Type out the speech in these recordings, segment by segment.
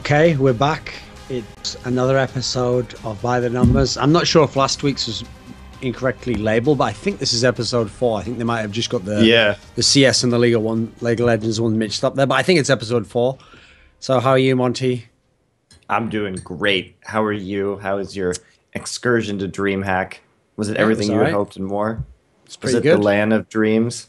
Okay, we're back. It's another episode of By the Numbers. I'm not sure if last week's was incorrectly labeled, but I think this is episode 4. I think they might have just got the CS and the League of Legends one mixed up there, but I think it's episode 4. So how are you, Monty? I'm doing great. How are you? How was your excursion to DreamHack? Was it everything you had hoped and more? It's pretty good. Was it the land of dreams?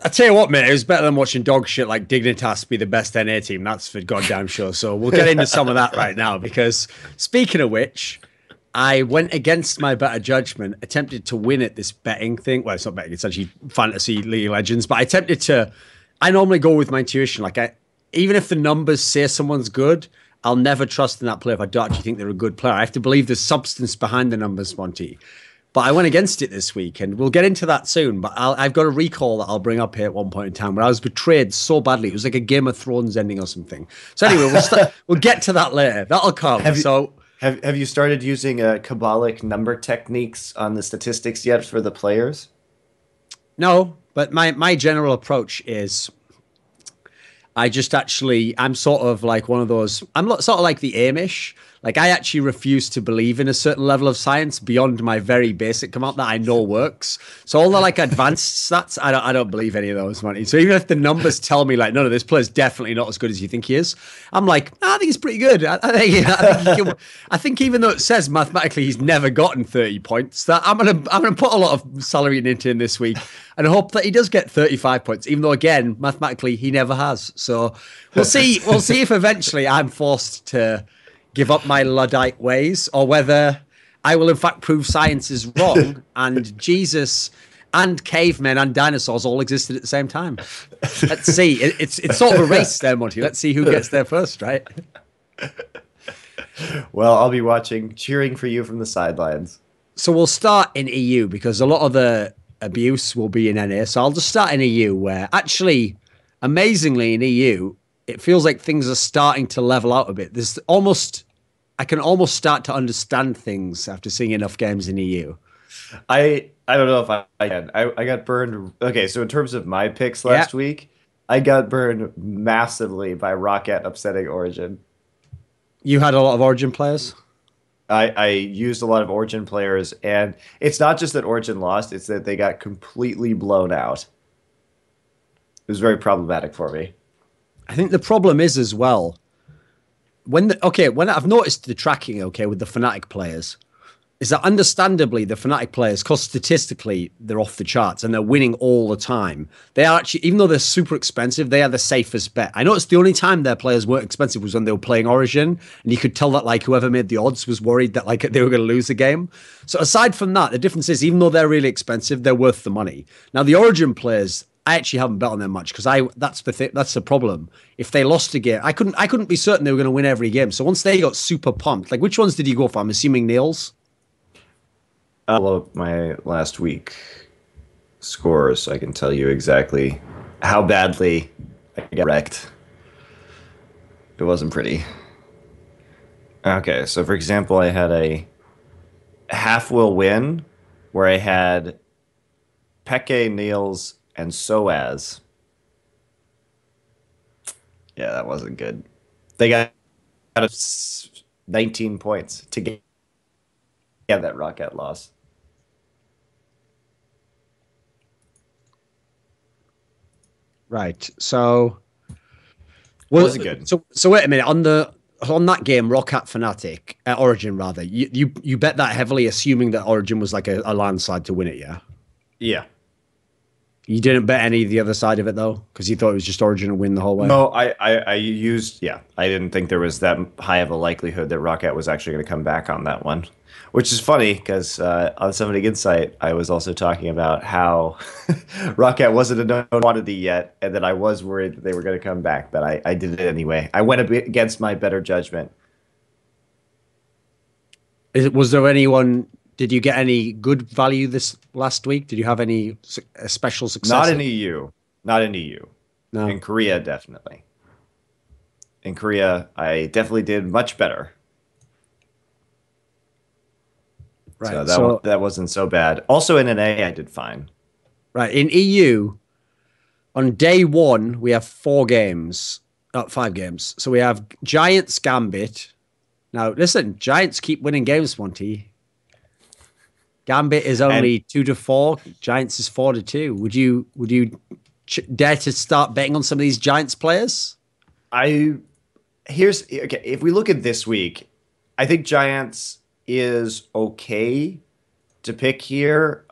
I tell you what, mate, it was better than watching dog shit like Dignitas be the best NA team. That's for goddamn sure. So we'll get into some of that right now, because speaking of which, I went against my better judgment, attempted to win at this betting thing. Well, it's not betting, it's actually fantasy League of Legends, but I normally go with my intuition. Even if the numbers say someone's good, I'll never trust in that player if I don't actually think they're a good player. I have to believe there's substance behind the numbers, Monty. But I went against it this week, and we'll get into that soon. But I've got a recall that I'll bring up here at one point in time where I was betrayed so badly. It was like a Game of Thrones ending or something. So anyway, we'll get to that later. That'll come. Have you started using Kabbalic number techniques on the statistics yet for the players? No, but my general approach is I'm sort of like one of those, I'm sort of like the Amish. Like, I actually refuse to believe in a certain level of science beyond my very basic amount that I know works. So all the like advanced stats, I don't believe any of those, Monty. So even if the numbers tell me like, no, this player's definitely not as good as you think he is, I'm like, I think he's pretty good. I think even though it says mathematically he's never gotten 30 points, that I'm gonna put a lot of salary into him this week and hope that he does get 35 points, even though again mathematically he never has. So we'll see. We'll see if eventually I'm forced to give up my Luddite ways, or whether I will in fact prove science is wrong and Jesus and cavemen and dinosaurs all existed at the same time. Let's see. It's sort of a race there, Monty. Let's see who gets there first, right? Well, I'll be watching, cheering for you from the sidelines. So we'll start in EU, because a lot of the abuse will be in NA. So I'll just start in EU, where actually, amazingly in EU, it feels like things are starting to level out a bit. I can almost start to understand things after seeing enough games in EU. I don't know if I can. I got burned. Okay, so in terms of my picks last week, I got burned massively by Rocket upsetting Origin. You had a lot of Origin players? I used a lot of Origin players, and it's not just that Origin lost, it's that they got completely blown out. It was very problematic for me. I think the problem is as well, when I've noticed the tracking, with the Fnatic players, is that understandably the Fnatic players, because statistically they're off the charts and they're winning all the time, they are actually, even though they're super expensive, they are the safest bet. I noticed the only time their players weren't expensive was when they were playing Origin, and you could tell that like whoever made the odds was worried that like they were going to lose the game. So aside from that, the difference is even though they're really expensive, they're worth the money. Now the Origin players, I actually haven't bet on them much, because that's the problem. If they lost a game, I couldn't be certain they were going to win every game. So once they got super pumped, like which ones did you go for? I'm assuming Niels. I'll my last week scores, so I can tell you exactly how badly I got wrecked. It wasn't pretty. Okay, so for example, I had a half will win where I had Peke, Niels, and Soaz. Yeah, that wasn't good. They got 19 points to get that Rocket loss. Right. So wasn't good. So wait a minute. On that game, Rocket Fnatic, Origin rather, you bet that heavily, assuming that Origin was like a landslide to win it, yeah? Yeah. You didn't bet any of the other side of it, though? Because you thought it was just Origin to win the whole way? No, I used, I didn't think there was that high of a likelihood that Rocket was actually going to come back on that one. Which is funny, because on Summoning Insight, I was also talking about how Rocket wasn't a known quantity yet, and that I was worried that they were going to come back, but I did it anyway. I went a bit against my better judgment. Was there anyone... Did you get any good value this last week? Did you have any special success? Not in EU. Not in EU. No. In Korea, definitely. In Korea, I definitely did much better. Right. So that wasn't so bad. Also in NA, I did fine. Right. In EU, on day one, we have 4 games. 5 games. So we have Giants Gambit. Now, listen, Giants keep winning games, Monty. Gambit is only 2-4. Giants is 4-2. Would you dare to start betting on some of these Giants players? Okay. If we look at this week, I think Giants is okay to pick here,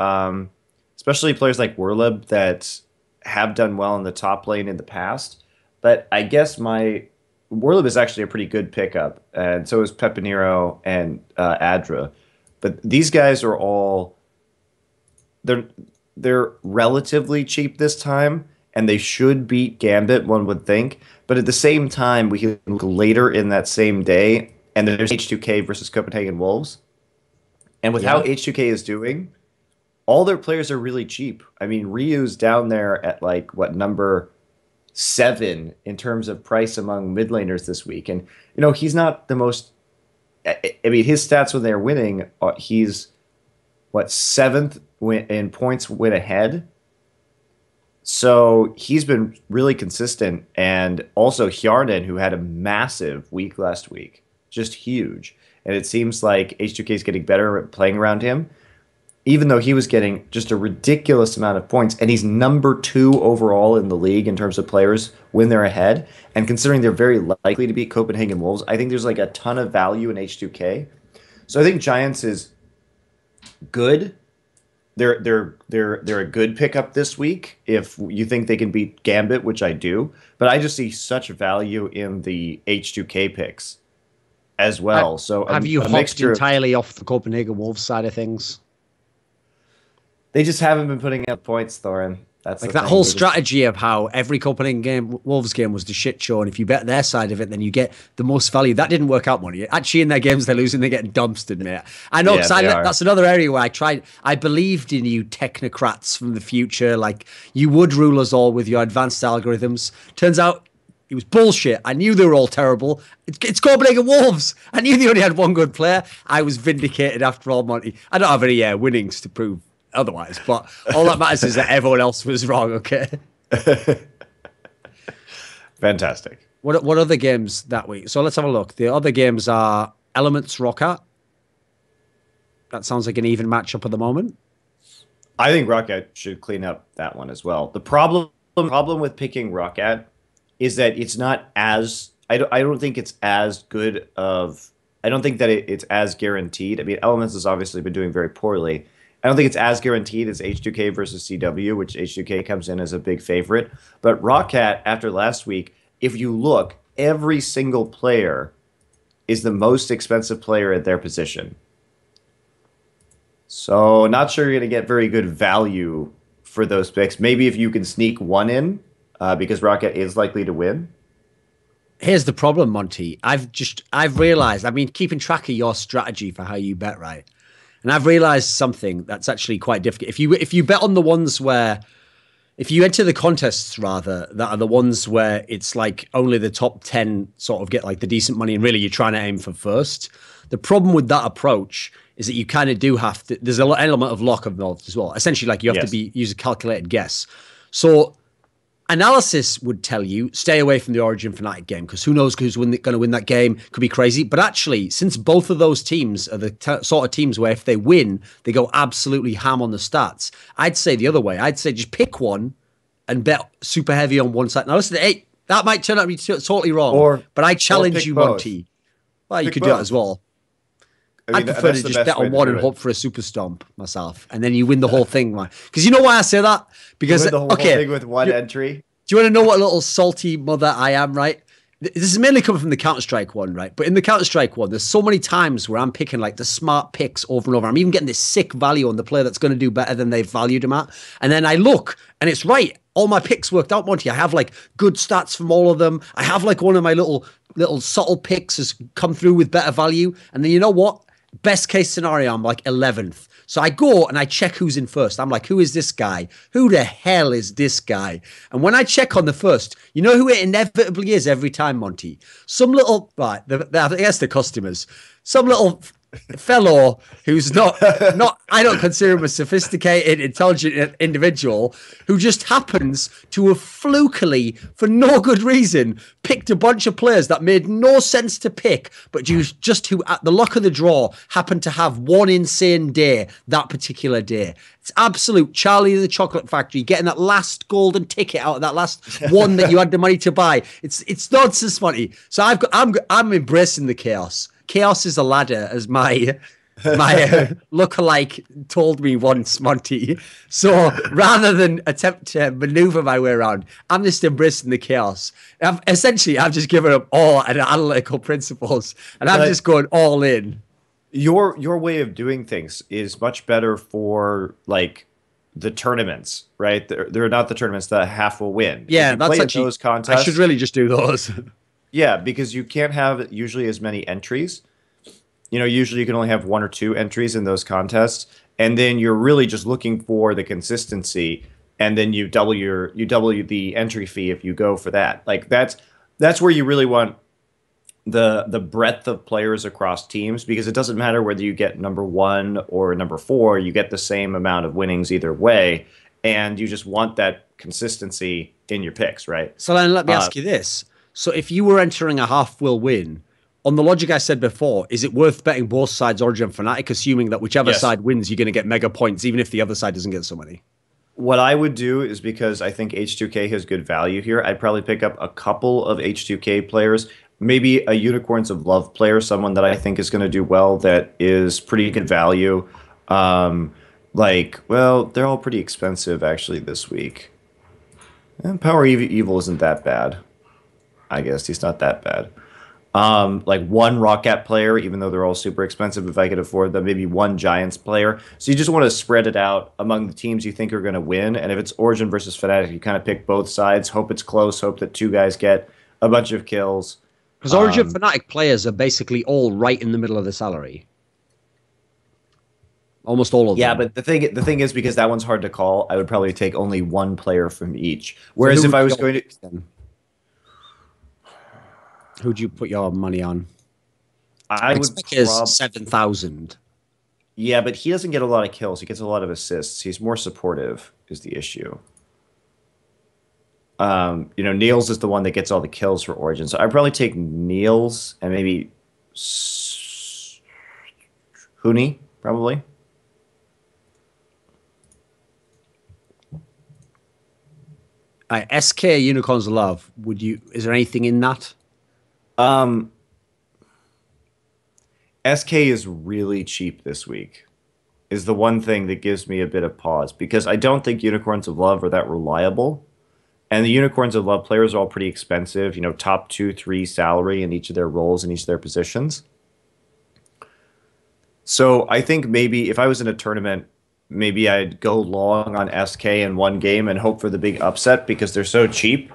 especially players like Werleb that have done well in the top lane in the past. But I guess Werleb is actually a pretty good pickup, and so is Pepinero and Adra. But these guys are all they're relatively cheap this time, and they should beat Gambit, one would think. But at the same time, we can look later in that same day, and there's H2K versus Copenhagen Wolves. And with how H2K is doing, all their players are really cheap. I mean, Ryu's down there at like number 7 in terms of price among mid laners this week, and he's not the most. I mean, his stats when they're winning, he's 7th in points win ahead. So he's been really consistent, and also Hjarnan, who had a massive week last week, just huge. And it seems like H2K is getting better at playing around him, even though he was getting just a ridiculous amount of points. And he's number 2 overall in the league in terms of players when they're ahead. And considering they're very likely to beat Copenhagen Wolves, I think there's like a ton of value in H2K. So I think Giants is good. They're a good pickup this week if you think they can beat Gambit, which I do. But I just see such value in the H2K picks as well. So have you hopped entirely off the Copenhagen Wolves side of things? They just haven't been putting up points, Thorin. That's like that whole strategy of how every Copenhagen Wolves game was the shit show, and if you bet their side of it, then you get the most value. That didn't work out, Money. Actually, in their games, they're losing, they're getting dumpstered, mate. I know, because that's another area where I believed in you technocrats from the future, like you would rule us all with your advanced algorithms. Turns out it was bullshit. I knew they were all terrible. It's Copenhagen Wolves. I knew they only had one good player. I was vindicated after all, Monty. I don't have any winnings to prove otherwise, but all that matters is that everyone else was wrong. Okay. Fantastic. What other games that week? So let's have a look. The other games are Elements Rocket. That sounds like an even matchup at the moment. I think Rocket should clean up that one as well. The problem with picking Rocket is that it's not as I don't think it's as good of. I don't think that it's as guaranteed. I mean, Elements has obviously been doing very poorly. I don't think it's as guaranteed as H2K versus CW, which H2K comes in as a big favorite. But Rocket, after last week, if you look, every single player is the most expensive player at their position. So not sure you're going to get very good value for those picks. Maybe if you can sneak one in, because Rocket is likely to win. Here's the problem, Monty. I've realized, I mean, keeping track of your strategy for how you bet, right? And I've realized something that's actually quite difficult. If you bet on the ones where, if you enter the contests rather, that are the ones where it's like only the top 10 sort of get like the decent money, and really you're trying to aim for first. The problem with that approach is that you kind of do have to, there's an element of luck involved as well. Essentially, like you have to use a calculated guess. So analysis would tell you stay away from the Origin Fnatic game, because who knows who's going to win that game. Could be crazy. But actually, since both of those teams are the sort of teams where if they win, they go absolutely ham on the stats, I'd say the other way. I'd say just pick one and bet super heavy on one side. Now listen, hey, that might turn out to be totally wrong, but I challenge you, Monty. Well, you could do that as well. I mean, I'd prefer to just bet on one and hope for a super stomp myself, and then you win the whole thing, man. Because you know why I say that? Because you win the whole thing with one entry. Do you want to know what little salty mother I am, right? This is mainly coming from the Counterstrike one, right? But in the Counterstrike one, there's so many times where I'm picking like the smart picks over and over. I'm even getting this sick value on the player that's going to do better than they've valued him at. And then I look, and it's right. All my picks worked out, Monty. I have like good stats from all of them. I have like one of my little subtle picks has come through with better value. And then you know what? Best case scenario, I'm like 11th. So I go and I check who's in first. I'm like, who is this guy? Who the hell is this guy? And when I check on the first, you know who it inevitably is every time, Monty? Some little, right, I guess the customers. Some little fellow who's not I don't consider him a sophisticated, intelligent individual who just happens to have flukily, for no good reason, picked a bunch of players that made no sense to pick, but just who at the luck of the draw happened to have one insane day that particular day. It's absolute Charlie and the Chocolate Factory getting that last golden ticket out of that last one that you had the money to buy. It's nonsense money. So I'm embracing the chaos. Chaos is a ladder, as my lookalike told me once, Monty. So rather than attempt to maneuver my way around, I'm just embracing the chaos. I've just given up all analytical principles, and I'm just going all in. Your way of doing things is much better for like the tournaments, right? They're not the tournaments that half will win. Yeah, that's actually those contests. I should really just do those. Yeah, because you can't have usually as many entries. You know, usually you can only have 1 or 2 entries in those contests, and then you're really just looking for the consistency, and then you double the entry fee if you go for that. Like that's where you really want the breadth of players across teams, because it doesn't matter whether you get number 1 or number 4, you get the same amount of winnings either way, and you just want that consistency in your picks, right? So then let me ask you this. So if you were entering a half will win, on the logic I said before, is it worth betting both sides, Origin and Fnatic, assuming that whichever side wins, you're going to get mega points, even if the other side doesn't get so many? What I would do is, because I think H2K has good value here, I'd probably pick up a couple of H2K players, maybe a Unicorns of Love player, someone that I think is going to do well, that is pretty good value. Well, they're all pretty expensive, actually, this week. And Power Evil isn't that bad. I guess he's not that bad. Like one Roccat player, even though they're all super expensive, if I could afford them, maybe one Giants player. So you just want to spread it out among the teams you think are going to win. And if it's Origin versus Fnatic, you kind of pick both sides, hope it's close, hope that 2 guys get a bunch of kills. Because Origin Fnatic players are basically all right in the middle of the salary. Almost all of them. Yeah, but the thing is, because that one's hard to call, I would probably take only one player from each. Whereas if I was going to... Who'd you put your money on? I would is 7,000. Yeah, but he doesn't get a lot of kills. He gets a lot of assists. He's more supportive is the issue. Niels is the one that gets all the kills for Origin. So I'd probably take Niels and maybe Huni, probably. SK Unicorns of Love. Is there anything in that? SK is really cheap this week, is the one thing that gives me a bit of pause, because I don't think Unicorns of Love are that reliable. And the Unicorns of Love players are all pretty expensive, top 2, 3 salary in each of their roles in each of their positions. So I think maybe if I was in a tournament, maybe I'd go long on SK in one game and hope for the big upset because they're so cheap,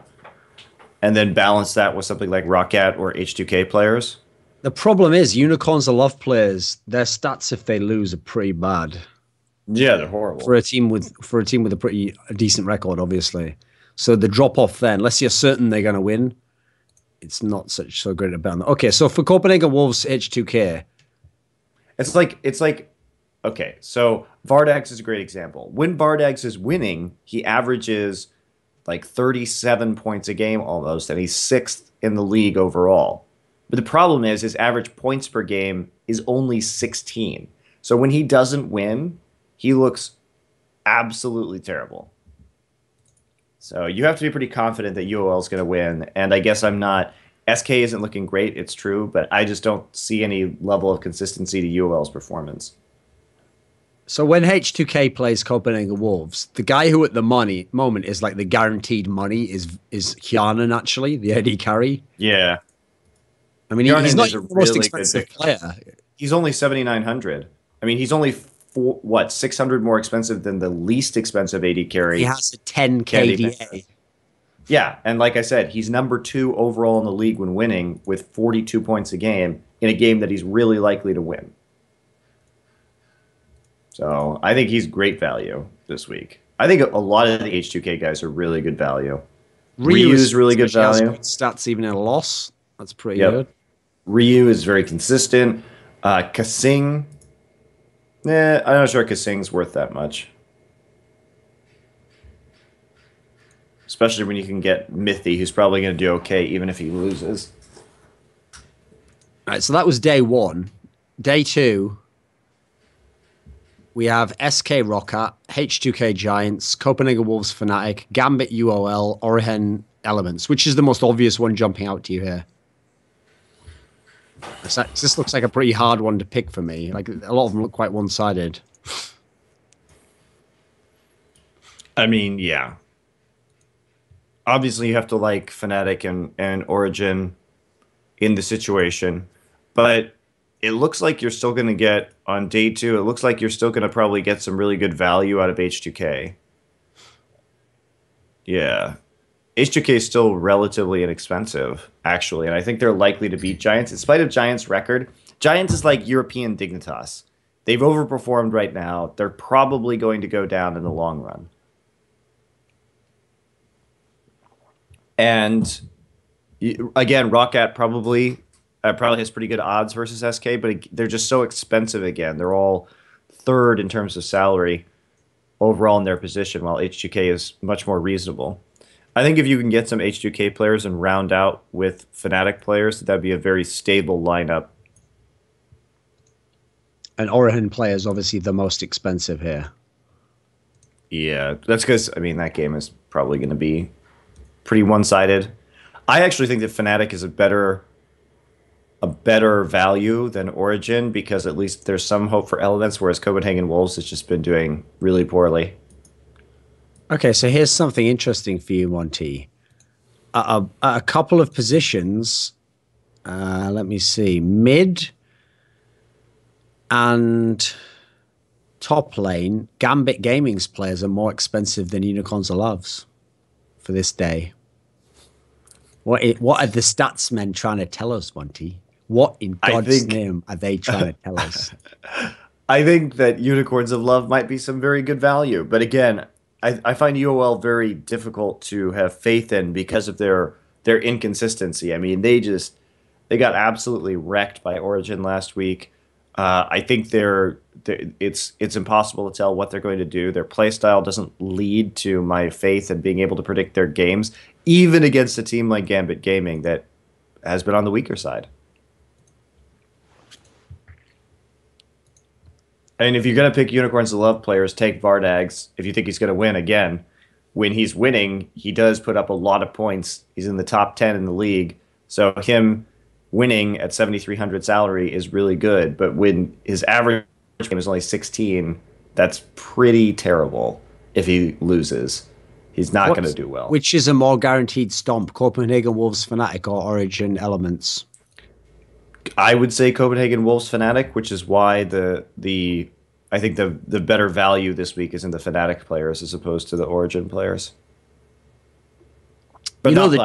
and then balance that with something like Roccat or H2K players. The problem is Unicorns of Love players, their stats if they lose are pretty bad. Yeah, they're horrible. For a team with a pretty decent record, obviously. So the drop off there, unless you're certain they're going to win, it's not so great a bet on that. Okay, so for Copenhagen Wolves H2K, it's like okay, so Vardags is a great example. When Vardags is winning, he averages like 37 points a game almost, and he's 6th in the league overall. But the problem is his average points per game is only 16. So when he doesn't win, he looks absolutely terrible. So you have to be pretty confident that UOL is going to win, and I guess I'm not. SK isn't looking great, it's true, but I just don't see any level of consistency to UOL's performance. So when H2K plays Copenhagen Wolves, the guy who at the moment is like the guaranteed money is Hjarnan, actually, the AD carry. Yeah. I mean, he's not the most expensive player. He's only 7,900. I mean, he's only 600 more expensive than the least expensive AD carry. He has a 10 KDA. Yeah, and like I said, he's number 2 overall in the league when winning with 42 points a game in a game that he's really likely to win. So I think he's great value this week. I think a lot of the H2K guys are really good value. Ryu is really good value. Stats even in a loss. That's pretty good. Ryu is very consistent. Kasing. I'm not sure Kasing's worth that much. Especially when you can get Mithy, who's probably going to do okay even if he loses. All right, so that was day one. Day two, we have SK Roccat, H2K Giants, Copenhagen Wolves Fnatic, Gambit UOL, Orihen Elements. Which is the most obvious one jumping out to you here? This looks like a pretty hard one to pick for me. Like, a lot of them look quite one-sided. I mean, yeah. Obviously, you have to like Fnatic and Origin in the situation, but it looks like you're still going to get, on day two, it looks like you're still going to probably get some really good value out of H2K. Yeah. H2K is still relatively inexpensive, actually, and I think they're likely to beat Giants. In spite of Giants' record, Giants is like European Dignitas. They've overperformed right now. They're probably going to go down in the long run. And again, Roccat probably has pretty good odds versus SK, but they're just so expensive again. They're all third in terms of salary overall in their position, while H2K is much more reasonable. I think if you can get some H2K players and round out with Fnatic players, that'd be a very stable lineup. And Orihen player is obviously the most expensive here. Yeah, that's because, I mean, that game is probably going to be pretty one-sided. I actually think that Fnatic is a better value than Origin, because at least there's some hope for Elements, whereas Copenhagen Wolves has just been doing really poorly. Okay, so here's something interesting for you, Monty. A couple of positions, let me see, mid and top lane, Gambit Gaming's players are more expensive than Unicorns of Loves for this day. What are the stats men trying to tell us, Monty? What in God's name are they trying to tell us? I think that Unicorns of Love might be some very good value, but again, I find UOL very difficult to have faith in because of their inconsistency. I mean, they got absolutely wrecked by Origin last week. I think it's impossible to tell what they're going to do. Their playstyle doesn't lead to my faith in being able to predict their games, even against a team like Gambit Gaming that has been on the weaker side. I mean, if you're going to pick Unicorns of Love players, take Vardags. If you think he's going to win again, when he's winning, he does put up a lot of points. He's in the top 10 in the league. So him winning at 7,300 salary is really good. But when his average game is only 16, that's pretty terrible if he loses. He's not going to do well. Which is a more guaranteed stomp, Copenhagen Wolves Fnatic or Origin Elements? I would say Copenhagen Wolves Fnatic, which is why I think the better value this week is in the Fnatic players as opposed to the Origin players. But you know, the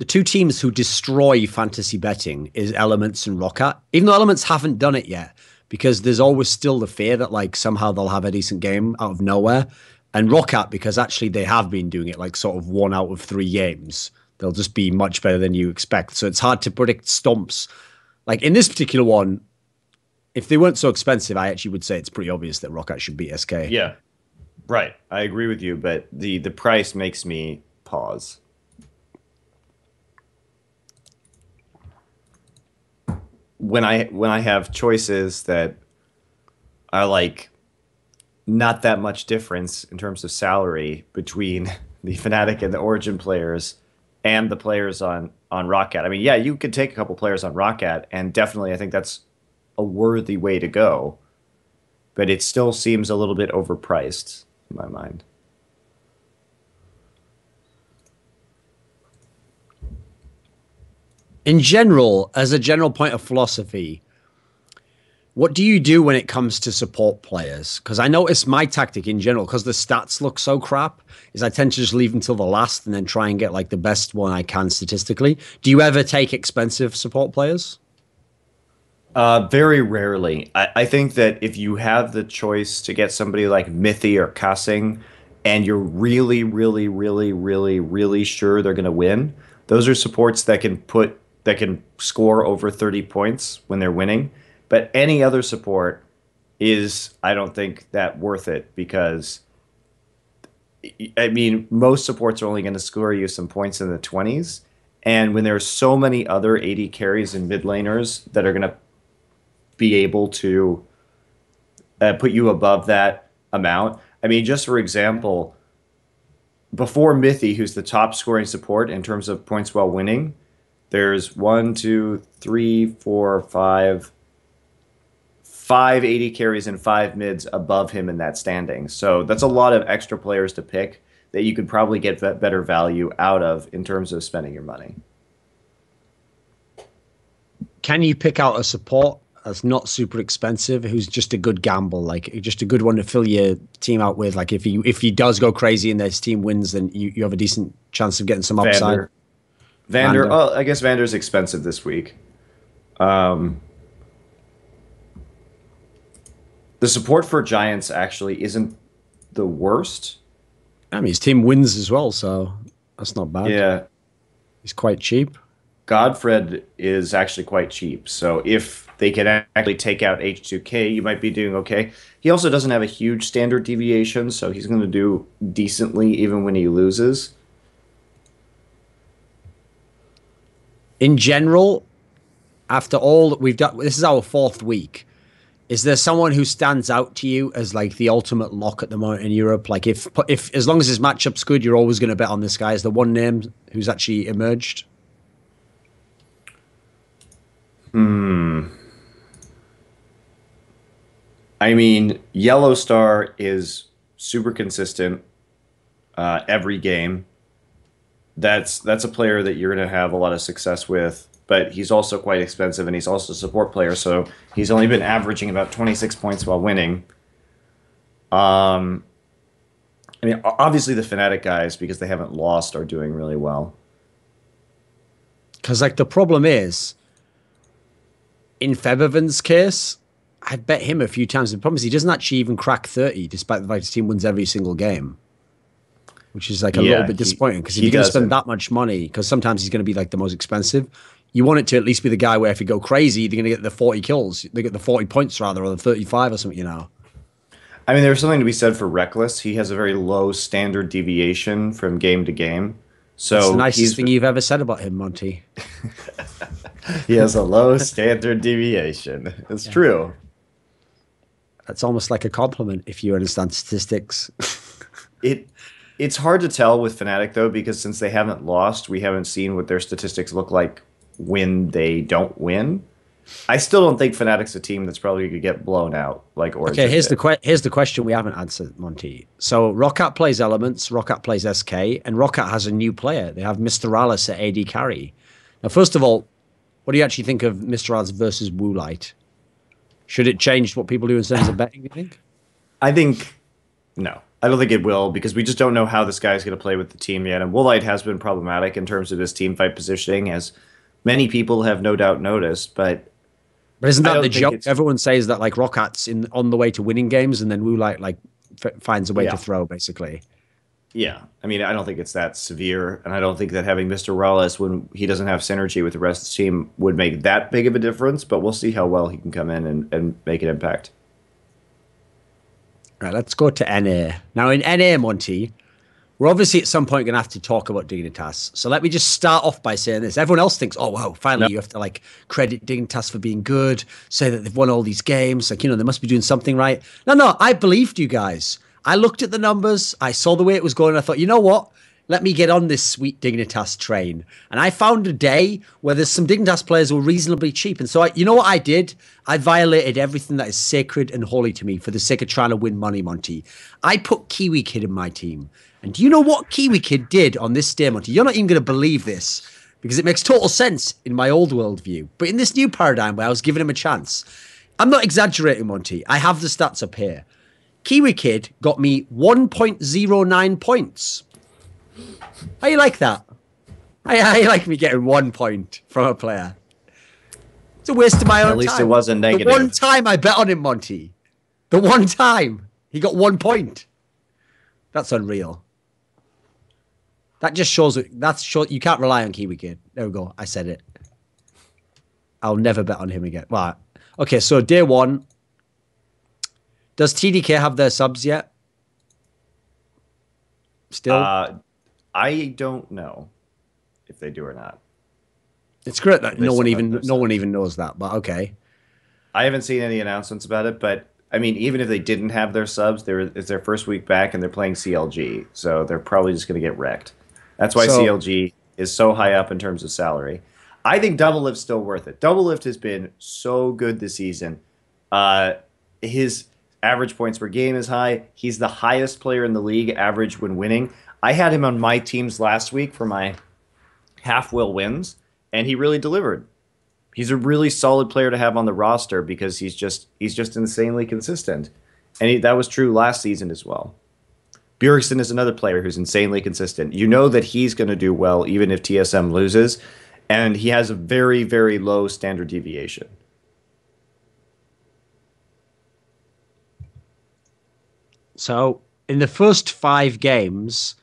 two teams who destroy fantasy betting is Elements and Roccat. Even though Elements haven't done it yet, because there's always still the fear that like somehow they'll have a decent game out of nowhere. And Roccat, because actually they have been doing it like sort of 1 out of 3 games. They'll just be much better than you expect. So it's hard to predict stomps. Like in this particular one, if they weren't so expensive, I actually would say it's pretty obvious that Roccat should beat SK. Yeah, right. I agree with you, but the price makes me pause. When I have choices that are like not that much difference in terms of salary between the Fnatic and the Origin players and the players on Roccat. I mean, yeah, you could take a couple players on Roccat, and definitely I think that's a worthy way to go. But it still seems a little bit overpriced in my mind. In general, as a general point of philosophy, what do you do when it comes to support players? Because I notice my tactic in general, because the stats look so crap, is I tend to just leave until the last and then try and get like the best one I can statistically. Do you ever take expensive support players? Very rarely. I think that if you have the choice to get somebody like Mithy or Kasing, and you're really, really, really, really, really sure they're going to win, those are supports that can put that can score over 30 points when they're winning. But any other support is, I don't think, that worth it because, I mean, most supports are only going to score you some points in the 20s. And when there's so many other AD carries and mid laners that are going to be able to put you above that amount. I mean, just for example, before Mithy, who's the top scoring support in terms of points while winning, there's 1, 2, 3, 4, 5 80 carries and 5 mids above him in that standing. So that's a lot of extra players to pick that you could probably get better value out of in terms of spending your money. Can you pick out a support that's not super expensive, who's just a good gamble, like just a good one to fill your team out with? Like if he does go crazy and this team wins, then you have a decent chance of getting some upside. Vander. Oh, I guess Vander's expensive this week. The support for Giants actually isn't the worst. I mean, his team wins as well, so that's not bad. Yeah. He's quite cheap. Godfred is actually quite cheap. So if they can actually take out H2K, you might be doing okay. He also doesn't have a huge standard deviation, so he's going to do decently even when he loses. In general, after all that we've done, this is our 4th week. Is there someone who stands out to you as like the ultimate lock at the moment in Europe? Like if as long as his matchup's good, you're always going to bet on this guy. Is the one name who's actually emerged? I mean, Yellow Star is super consistent every game. That's a player that you're going to have a lot of success with, but he's also quite expensive, and he's also a support player, so he's only been averaging about 26 points while winning. I mean, obviously the Fnatic guys, because they haven't lost, are doing really well. Because like the problem is, in Feathervin's case, I bet him a few times. The problem is he doesn't actually even crack 30, despite the fact his team wins every single game. Which is like a little bit disappointing, because if you're going to spend that much money, because sometimes he's going to be like the most expensive, you want it to at least be the guy where if you go crazy, they're going to get the 40 kills. They get the 40 points rather, or the 35 or something, you know. I mean, there's something to be said for Reckless. He has a very low standard deviation from game to game. So that's the nicest thing you've ever said about him, Monty. He has a low standard deviation. It's true. That's almost like a compliment if you understand statistics. It's hard to tell with Fnatic, though, because since they haven't lost, we haven't seen what their statistics look like when they don't win. I still don't think Fnatic's a team that's probably going to get blown out like Origin. Okay, here's the question we haven't answered, Monty. So Roccat plays Elements, Roccat plays SK, and Roccat has a new player. They have Mr. Alice at AD carry. Now, first of all, what do you actually think of Mr. Alice versus Woolite? Should it change what people do in terms of betting, you think? I think no. I don't think it will, because we just don't know how this guy's going to play with the team yet. And Woolite has been problematic in terms of his team fight positioning, as many people have no doubt noticed. But isn't that the joke? Everyone says that like Rockat's on the way to winning games, and then Woolite like finds a way to throw, basically. Yeah, I mean, I don't think it's that severe, and I don't think that having Mr. Rallis, when he doesn't have synergy with the rest of the team, would make that big of a difference. But we'll see how well he can come in and make an impact. Right, let's go to NA. Now, in NA, Monty, we're obviously at some point going to have to talk about Dignitas. So let me just start off by saying this. Everyone else thinks, oh, wow, finally you have to like credit Dignitas for being good, say that they've won all these games. Like, you know, they must be doing something right. No, I believed you guys. I looked at the numbers. I saw the way it was going. I thought, you know what? Let me get on this sweet Dignitas train. And I found a day where there's some Dignitas players who were reasonably cheap. And so, you know what I did? I violated everything that is sacred and holy to me for the sake of trying to win money, Monty. I put Kiwi Kid in my team. And do you know what Kiwi Kid did on this day, Monty? You're not even going to believe this, because it makes total sense in my old worldview. But in this new paradigm where I was giving him a chance, I'm not exaggerating, Monty. I have the stats up here. Kiwi Kid got me 1.09 points. How you like that? How you like me getting 1 point from a player? It's a waste of my own time. At least it wasn't negative. The one time I bet on him, Monty. The one time he got 1 point. That's unreal. That just shows you can't rely on Kiwi Kid. There we go. I said it. I'll never bet on him again. Right. Okay, so day one. Does TDK have their subs yet? Still? I don't know if they do or not. It's great that They no one still have their subs. even knows that, but okay. I haven't seen any announcements about it, but I mean, even if they didn't have their subs, it's their first week back and they're playing CLG, so they're probably just going to get wrecked. That's why So CLG is so high up in terms of salary. I think Double Lift's still worth it. Double Lift has been so good this season. His average points per game is high. He's the highest player in the league average when winning. I had him on my teams last week for my half will wins, and he really delivered. He's a really solid player to have on the roster because he's just insanely consistent, and that was true last season as well. Bjergsen is another player who's insanely consistent. You know that he's going to do well even if TSM loses, and he has a very, very low standard deviation. So in the first 5 games,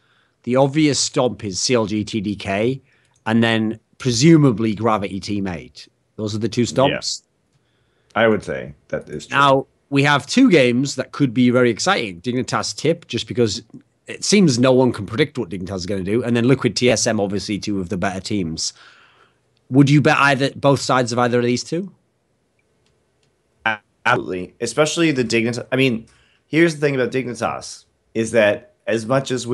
the obvious stomp is CLG TDK, and then presumably Gravity Teammate. Those are the two stomps. Yeah, I would say that is true. Now we have 2 games that could be very exciting. Dignitas Tip, just because it seems no one can predict what Dignitas is going to do, and then Liquid TSM, obviously 2 of the better teams. Would you bet both sides of either of these 2? Absolutely, especially the Dignitas. I mean, here's the thing about Dignitas is that as much as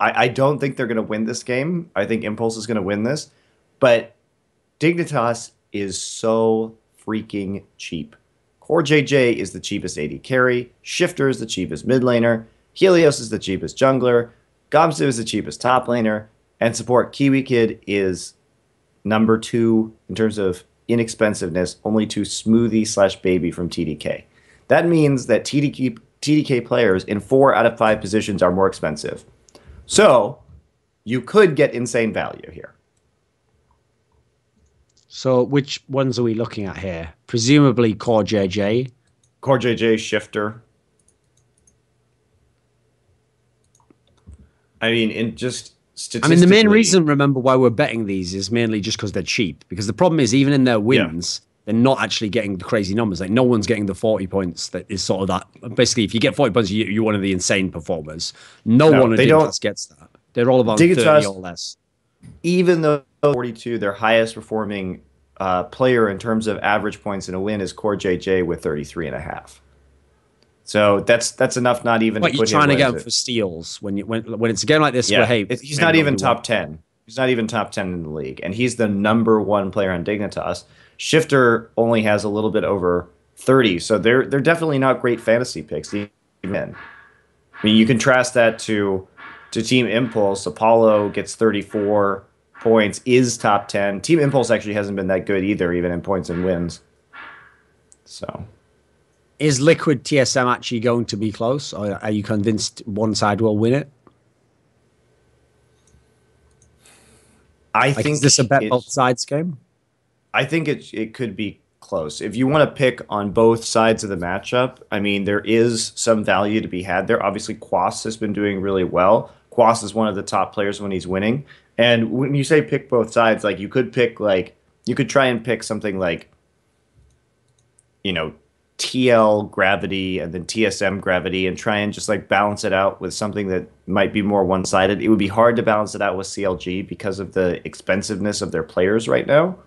I don't think they're going to win this game. I think Impulse is going to win this, but Dignitas is so freaking cheap. Core JJ is the cheapest AD carry. Shifter is the cheapest mid laner. Helios is the cheapest jungler. Gomsu is the cheapest top laner. And support Kiwi Kid is number 2 in terms of inexpensiveness, only to Smoothie/Baby from TDK. That means that TDK players in 4 out of 5 positions are more expensive. So you could get insane value here. So which ones are we looking at here? Presumably Core JJ. Core JJ, Shifter. I mean, in just statistically... I mean, the main reason, remember, why we're betting these is mainly just because they're cheap. Because the problem is, even in their wins, they're not actually getting the crazy numbers. Like, no one's getting the 40 points that is sort of that. Basically, if you get 40 points, you're one of the insane performers. No one at Dignitas gets that. They're all about 30 or less. Even though 42, their highest performing player in terms of average points in a win is Core JJ with 33.5. So that's enough not even But to you're put trying him to get him for steals when it's a game like this where, hey... he's not even top 10. He's not even top 10 in the league. And he's the number 1 player on Dignitas. Shifter only has a little bit over 30, so they're definitely not great fantasy picks. Even. I mean, you contrast that to Team Impulse. Apollo gets 34 points, is top 10. Team Impulse actually hasn't been that good either, even in points and wins. So, is Liquid TSM actually going to be close, or are you convinced one side will win it? I think is this a bet both sides game? I think it could be close. If you want to pick on both sides of the matchup, I mean, there is some value to be had there. Obviously, Quas has been doing really well. Quas is one of the top players when he's winning. And when you say pick both sides, like you could try and pick something like, TL Gravity and then TSM Gravity and try and just like balance it out with something that might be more one-sided. It would be hard to balance it out with CLG because of the expensiveness of their players right now.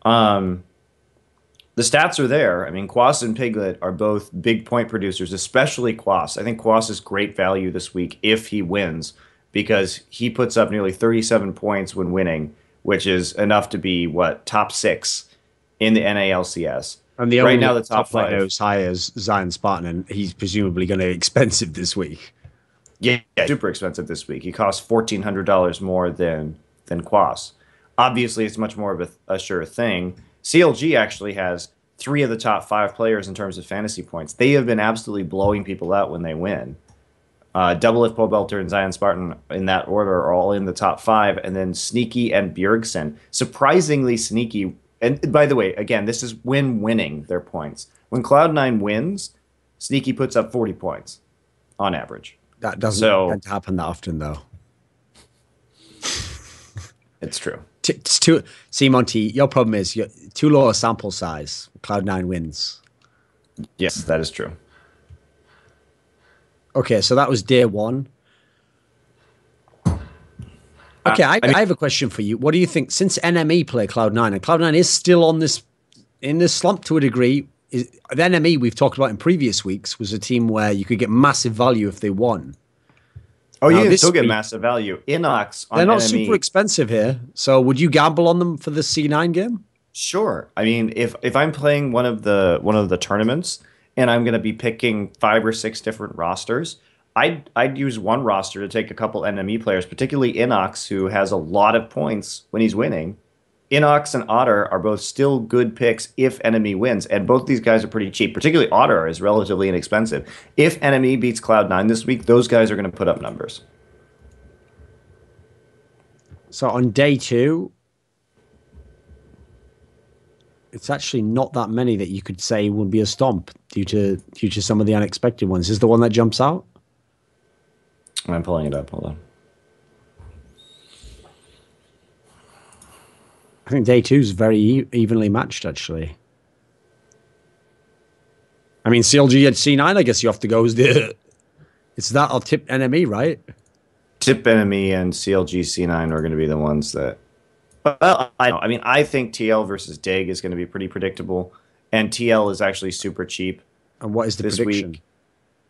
The stats are there. I mean, Quas and Piglet are both big point producers, especially Quas. I think Quas is great value this week if he wins because he puts up nearly 37 points when winning, which is enough to be, top 6 in the NALCS. And right now, the top 5 is high as Zion Spartan, and he's presumably going to be expensive this week. Yeah, super expensive this week. He costs $1,400 more than Quas. Obviously, it's much more of a sure thing. CLG actually has 3 of the top 5 players in terms of fantasy points. They have been absolutely blowing people out when they win. Double Lift, Pole Belter, and Zion Spartan in that order are all in the top 5, and then Sneaky and Bjergsen. Surprisingly, Sneaky. And by the way, again, this is when winning their points. When Cloud9 wins, Sneaky puts up 40 points on average. That doesn't happen that often, though. It's true. It's too. See, Monty, your problem is you're too low a sample size. Cloud9 wins. Yes, that is true. Okay, so that was day one. Okay, I have a question for you. What do you think? Since NME play Cloud9, and Cloud9 is still on this in this slump to a degree. The NME we've talked about in previous weeks was a team where you could get massive value if they won. Oh, you can still get massive value. Inox on they're not NME. super expensive here. So would you gamble on them for the C9 game? Sure. I mean, if I'm playing one of the tournaments and I'm going to be picking 5 or 6 different rosters, I'd use one roster to take a couple NME players, particularly Inox, who has a lot of points when he's winning. Inox and Otter are both still good picks if NME wins, and both these guys are pretty cheap. Particularly Otter is relatively inexpensive. If NME beats Cloud9 this week, those guys are going to put up numbers. So on day 2, it's actually not that many that you could say would be a stomp due to some of the unexpected ones. Is the one that jumps out? I'm pulling it up. Hold on. I think day 2 is very evenly matched, actually. I mean, CLG at C9, I guess you have to go as it's that or tip NME, right? Tip NME and CLG C9 are going to be the ones that. Well, I think TL versus Dig is going to be pretty predictable, and TL is actually super cheap. And what is the prediction? Week,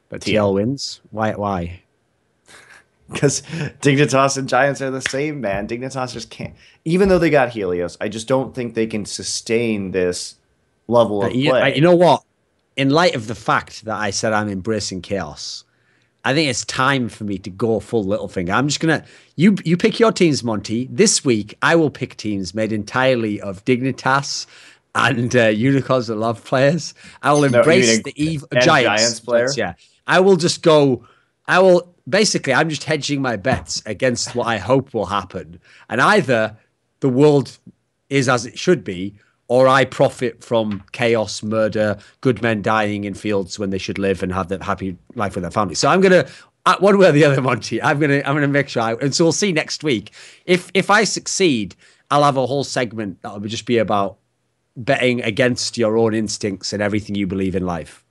that TL wins? Why? Because Dignitas and Giants are the same, man. Dignitas just can't. Even though they got Helios, I just don't think they can sustain this level of play. You know what? In light of the fact that I said I'm embracing chaos, I think it's time for me to go full Littlefinger. I'm just going to... You pick your teams, Monty. This week, I will pick teams made entirely of Dignitas and Unicorns and Love players. I will embrace the Giants players. Yeah. I will just go... Basically, I'm just hedging my bets against what I hope will happen. And either the world is as it should be, or I profit from chaos, murder, good men dying in fields when they should live and have the happy life with their family. So I'm going to, one way or the other, Monty, I'm going to make sure. And so we'll see next week. If I succeed, I'll have a whole segment that will just be about betting against your own instincts and everything you believe in life.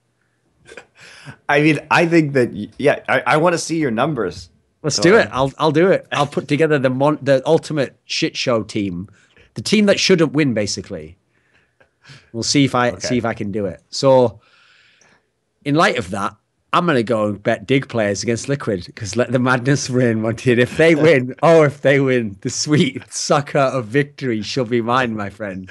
I mean, I think that, yeah, I want to see your numbers. Let's do it. I'll do it. I'll put together the ultimate shit show team, the team that shouldn't win, basically. We'll see if I can do it. So, in light of that, I'm gonna go and bet Dig players against Liquid because let the madness reign, Monty. And if they win, the sweet sucker of victory shall be mine, my friend.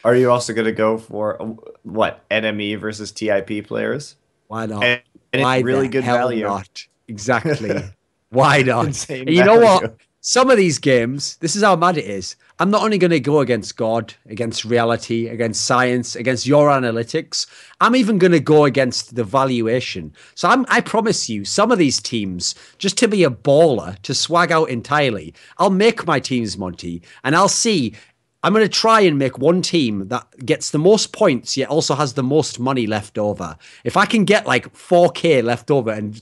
Are you also gonna go for what NME versus TIP players? Why not? And it's really good value. Not? Exactly. Why not? Insane you know what? Some of these games, this is how mad it is. I'm not only going to go against God, against reality, against science, against your analytics. I'm even going to go against the valuation. So I promise you, some of these teams, just to be a baller, to swag out entirely, I'll make my teams, Monty, and I'll see. I'm going to try and make one team that gets the most points, yet also has the most money left over. If I can get like 4K left over and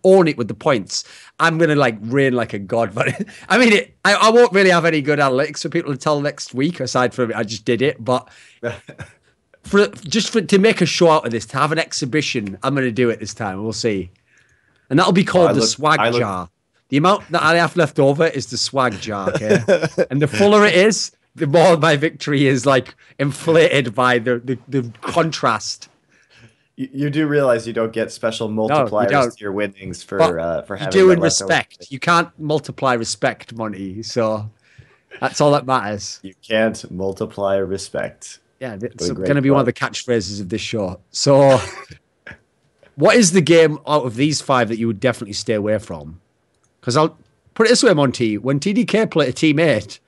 own it with the points, I'm going to like reign like a god. But I mean, I won't really have any good analytics for people to tell next week, aside from I just did it. But to make a show out of this, to have an exhibition, I'm going to do it this time. We'll see. And that'll be called the swag jar. The amount that I have left over is the swag jar, okay? And the fuller it is, the more my victory is like inflated by the contrast. You do realize you don't get special multipliers to your winnings for having. You do in respect. You can't multiply respect, Monty. So that's all that matters. You can't multiply respect. Yeah, it's going to be one of the catchphrases of this show. So, what is the game out of these 5 that you would definitely stay away from? Because I'll put it this way, Monty. When TDK play a Team 8,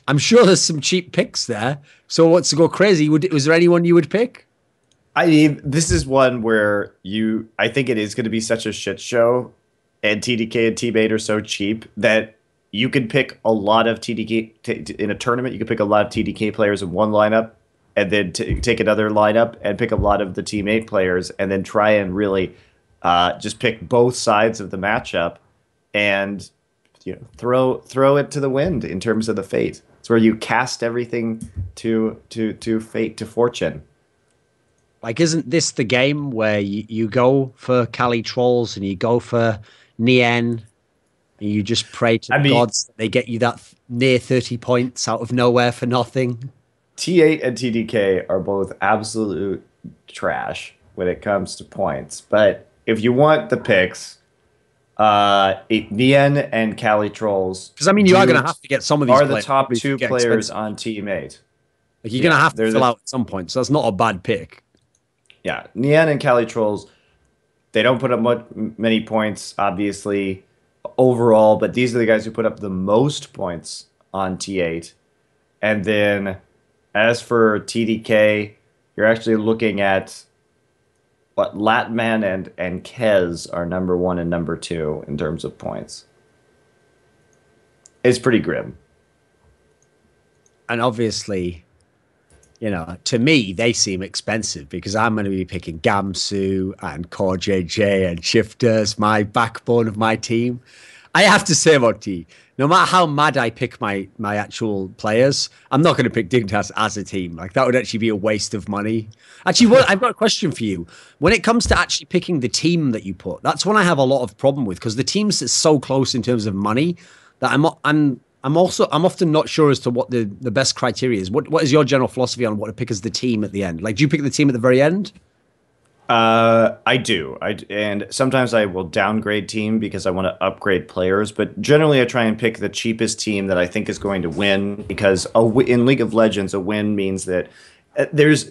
I'm sure there's some cheap picks there. So what's to go crazy? Was there anyone you would pick? I mean, this is one where I think it is going to be such a shit show, and TDK and Team 8 are so cheap that you can pick a lot of TDK in a tournament. You can pick a lot of TDK players in one lineup, and then take another lineup and pick a lot of the Team 8 players, and then try and really just pick both sides of the matchup. And throw it to the wind in terms of the fate. It's where you cast everything to fate, to fortune. Like, isn't this the game where you go for Cali Trolls and you go for Nien and you just pray to I the mean, gods that they get you that near 30 points out of nowhere for nothing? T8 and TDK are both absolute trash when it comes to points. But if you want the picks, Nien and Cali Trolls Because, I mean, you are going to have to get some of these are the players. top Probably two get players expensive. on Team 8. Like, you're going to have to they're fill out at some point. So that's not a bad pick. Yeah, Nien and Cali Trolls, they don't put up many points, obviously, overall, but these are the guys who put up the most points on T8. And then as for TDK, you're actually looking at what Latman and Kez are number 1 and number 2 in terms of points. It's pretty grim. And obviously, you know, to me, they seem expensive because I'm going to be picking Gamsu and Core JJ and Shifters, my backbone of my team. I have to say, Monty, no matter how mad I pick my actual players, I'm not going to pick Dignitas as a team. Like, that would actually be a waste of money. Actually, I've got a question for you. When it comes to actually picking the team that you put, that's when I have a lot of problem with, because the teams are so close in terms of money that I'm often not sure as to what the best criteria is. What is your general philosophy on what to pick as the team at the end? Like, do you pick the team at the very end? I do. And sometimes I will downgrade team because I want to upgrade players. But generally, I try and pick the cheapest team that I think is going to win. Because in League of Legends, a win means that there's,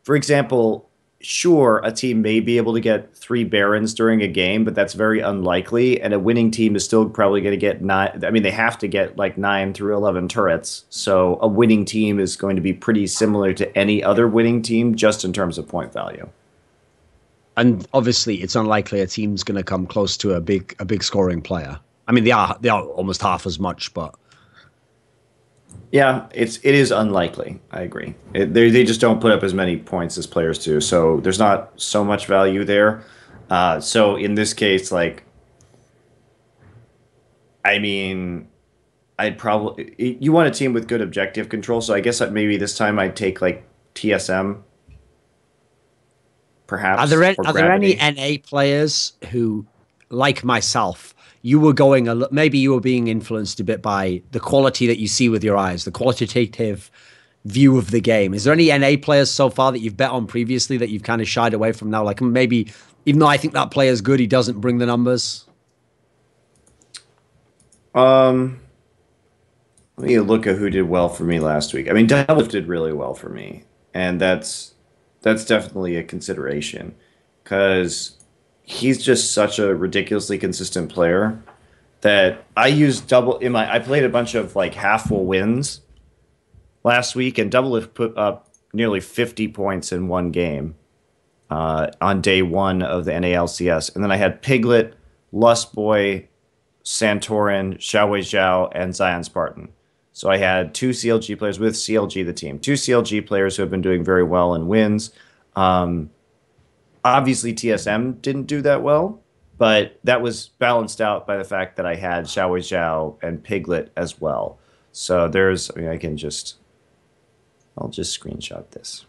for example, sure, a team may be able to get 3 Barons during a game, but that's very unlikely. And a winning team is still probably going to get 9. I mean, they have to get like 9 through 11 turrets. So a winning team is going to be pretty similar to any other winning team, just in terms of point value. And obviously, it's unlikely a team's going to come close to a big scoring player. I mean, they are almost half as much, but yeah, it is unlikely. I agree. They just don't put up as many points as players do, so there's not so much value there. So in this case, like, I mean, I'd probably you want a team with good objective control. So I guess that maybe this time I'd take like TSM. Perhaps. Are there any NA players who, like myself, you were going maybe you were being influenced a bit by the quality that you see with your eyes, the qualitative view of the game? Is there any NA players so far that you've bet on previously that you've kind of shied away from now? Like, maybe, even though I think that player's good, he doesn't bring the numbers. Let me look at who did well for me last week. I mean, Double did really well for me, and that's definitely a consideration because he's just such a ridiculously consistent player that I used Double in I played a bunch of like half full wins last week, and Double put up nearly 50 points in one game on day 1 of the NALCS. And then I had Piglet, Lustboy, Santorin, Xiaowei Zhao, and Zion Spartan. So I had 2 CLG players with CLG, the team. 2 CLG players who have been doing very well in wins. Obviously, TSM didn't do that well, but that was balanced out by the fact that I had Xiaowei Zhao and Piglet as well. So I mean, I'll just screenshot this.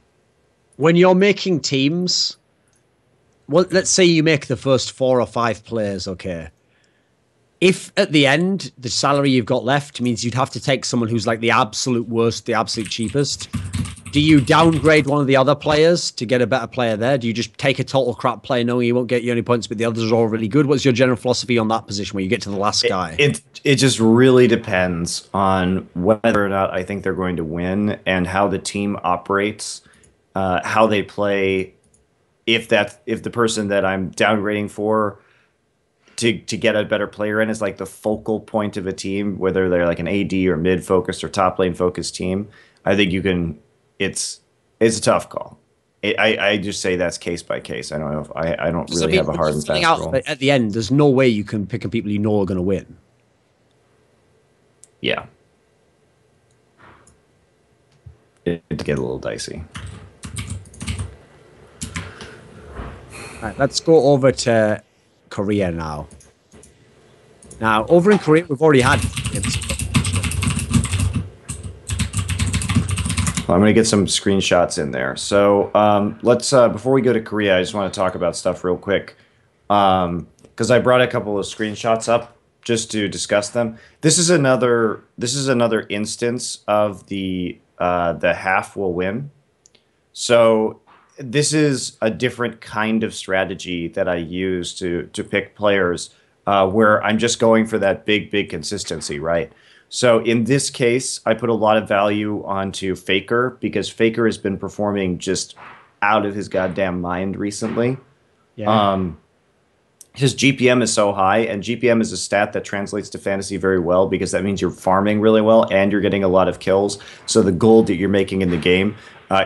When you're making teams, well, let's say you make the first 4 or 5 players, okay? If at the end, the salary you've got left means you'd have to take someone who's like the absolute worst, the absolute cheapest, do you downgrade one of the other players to get a better player there? Do you just take a total crap player knowing he won't get you any points, but the others are all really good? What's your general philosophy on that position where you get to the last guy? It just really depends on whether or not I think they're going to win and how the team operates, how they play. If the person that I'm downgrading for to get a better player in is like the focal point of a team, whether they're like an AD or mid focused or top lane focused team, I think you can. It's a tough call. I just say that's case by case. I don't know if I don't really have a hard and fast rule. At the end, there's no way you can pick people you know are going to win. Yeah, it get a little dicey. All right, let's go over to Korea now. Now, over in Korea, we've already had games. Well, I'm going to get some screenshots in there. So let's before we go to Korea, I just want to talk about stuff real quick because I brought a couple of screenshots up just to discuss them. This is another instance of the half will win. So this is a different kind of strategy that I use to pick players where I'm just going for that big consistency, right? So in this case, I put a lot of value onto Faker because Faker has been performing just out of his goddamn mind recently. Yeah. His GPM is so high, and GPM is a stat that translates to fantasy very well because that means you're farming really well and you're getting a lot of kills. So the gold that you're making in the game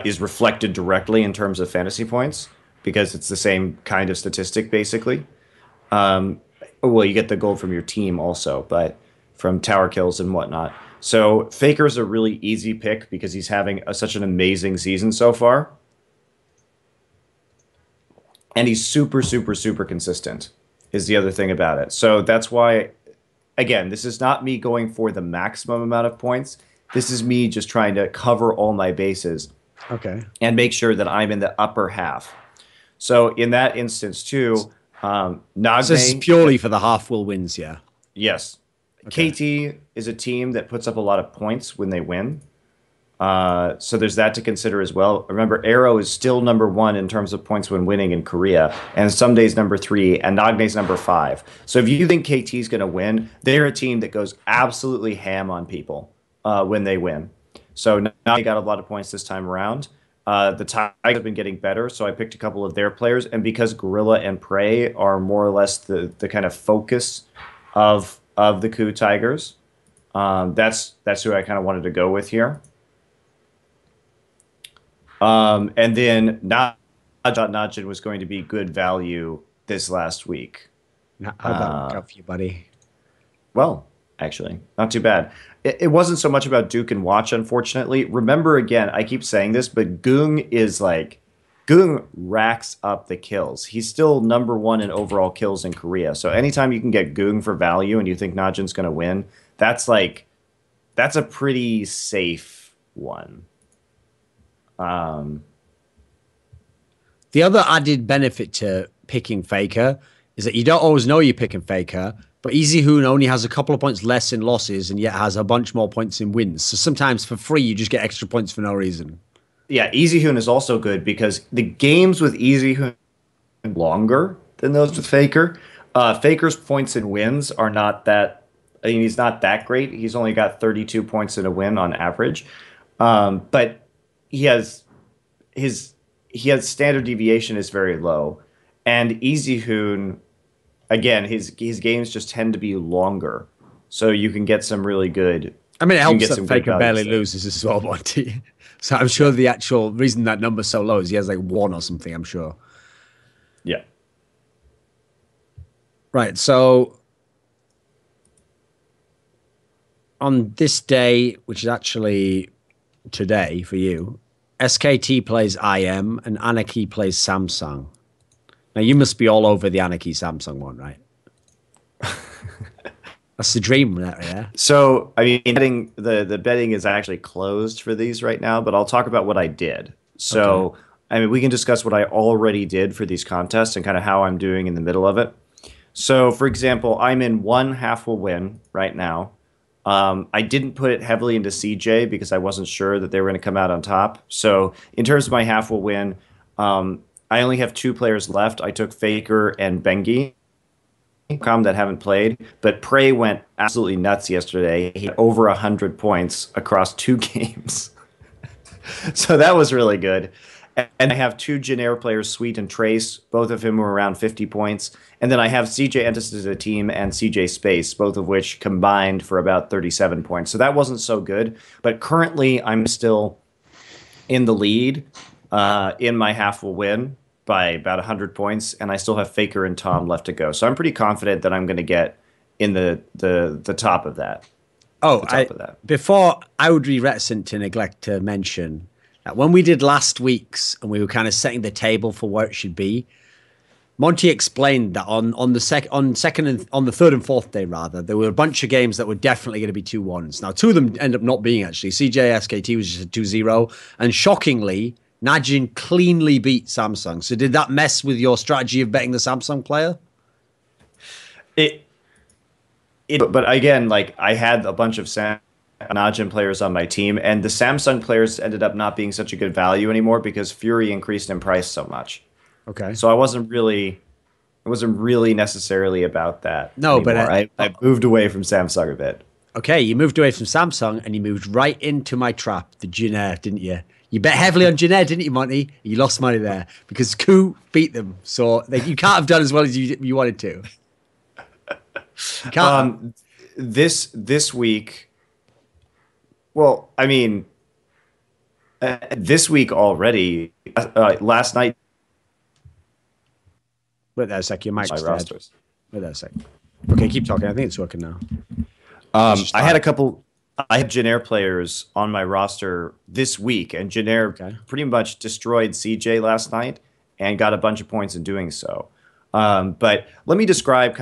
is reflected directly in terms of fantasy points because it's the same kind of statistic, basically. Well, you get the gold from your team also, but from tower kills and whatnot. So Faker's a really easy pick because he's having such an amazing season so far. And he's super consistent is the other thing about it. So that's why, again, this is not me going for the maximum amount of points. This is me just trying to cover all my bases. Okay. And make sure that I'm in the upper half. So in that instance too, Nagne... So this is purely for the half will wins, yeah? Yes. Okay. KT is a team that puts up a lot of points when they win. So there's that to consider as well. Remember, Arrow is still number 1 in terms of points when winning in Korea, and some days number 3, and Nagne's number 5. So if you think KT's going to win, they're a team that goes absolutely ham on people when they win. So Nagne got a lot of points this time around. The Tigers have been getting better, so I picked a couple of their players, and because Gorilla and Prey are more or less the kind of focus of the Coup Tigers, that's who I kind of wanted to go with here. And then Najin was going to be good value this last week. How'd that work out for you, buddy? Well, actually, not too bad. It wasn't so much about Duke and Watch, unfortunately. Remember, again, I keep saying this, but Goong racks up the kills. He's still number 1 in overall kills in Korea. So anytime you can get Goong for value and you think Najin's going to win, that's a pretty safe one. The other added benefit to picking Faker is that you don't always know you're picking Faker, but Easy Hoon only has a couple of points less in losses and yet has a bunch more points in wins. So sometimes for free, you just get extra points for no reason. Yeah, Easy Hoon is also good because the games with Easy Hoon are longer than those with Faker. Faker's points and wins are not that... I mean, he's not that great. He's only got 32 points in a win on average. But he has standard deviation is very low, and Easy Hoon, again, his games just tend to be longer, so you can get some really good. I mean, it helps that Faker barely loses as well, Monty. So I'm sure the actual reason that number's so low is he has like 1 or something. I'm sure. Yeah. Right. So on this day, which is actually today for you, SKT plays IM and Anarchy plays Samsung. Now, you must be all over the Anarchy Samsung one, right? That's the dream, yeah? So, I mean, the betting is actually closed for these right now, but I'll talk about what I did. So, okay. I mean, we can discuss what I already did for these contests and kind of how I'm doing in the middle of it. So, for example, I'm in 1 half will win right now. I didn't put it heavily into CJ because I wasn't sure that they were going to come out on top. So in terms of my half will win, I only have 2 players left. I took Faker and Bengi that haven't played, but Prey went absolutely nuts yesterday. He had over 100 points across 2 games. So that was really good. And I have 2 Janair players, Sweet and Trace, both of whom were around 50 points. And then I have CJ Entis as a team and CJ Space, both of which combined for about 37 points. So that wasn't so good. But currently, I'm still in the lead in my half will win by about 100 points. And I still have Faker and Tom left to go. So I'm pretty confident that I'm going to get in the top of that. Oh, before I would be reticent to neglect to mention that when we did last week's and we were kind of setting the table for where it should be, Monty explained that on the third and fourth day rather, there were a bunch of games that were definitely going to be 2-1s. Now, two of them end up not being actually. CJ was just a 2-0, and shockingly, Najin cleanly beat Samsung. So did that mess with your strategy of betting the Samsung player? But again, like I had a bunch of Najin players on my team, and the Samsung players ended up not being such a good value anymore because Fury increased in price so much. Okay. So it wasn't really necessarily about that. No, anymore. but I moved away from Samsung a bit. Okay, you moved away from Samsung and you moved right into my trap, the Jin, didn't you? You bet heavily on Jin, didn't you, Monty? You lost money there because Ku beat them. So you can't have done as well as you wanted to. You can't. This week, well, I mean, this week already, last night. Wait there a sec, your mic's My dead. rosters. Wait there a sec. Okay, keep talking. I think it's working now. I had Jin players on my roster this week, and Jin pretty much destroyed CJ last night and got a bunch of points in doing so. But let me describe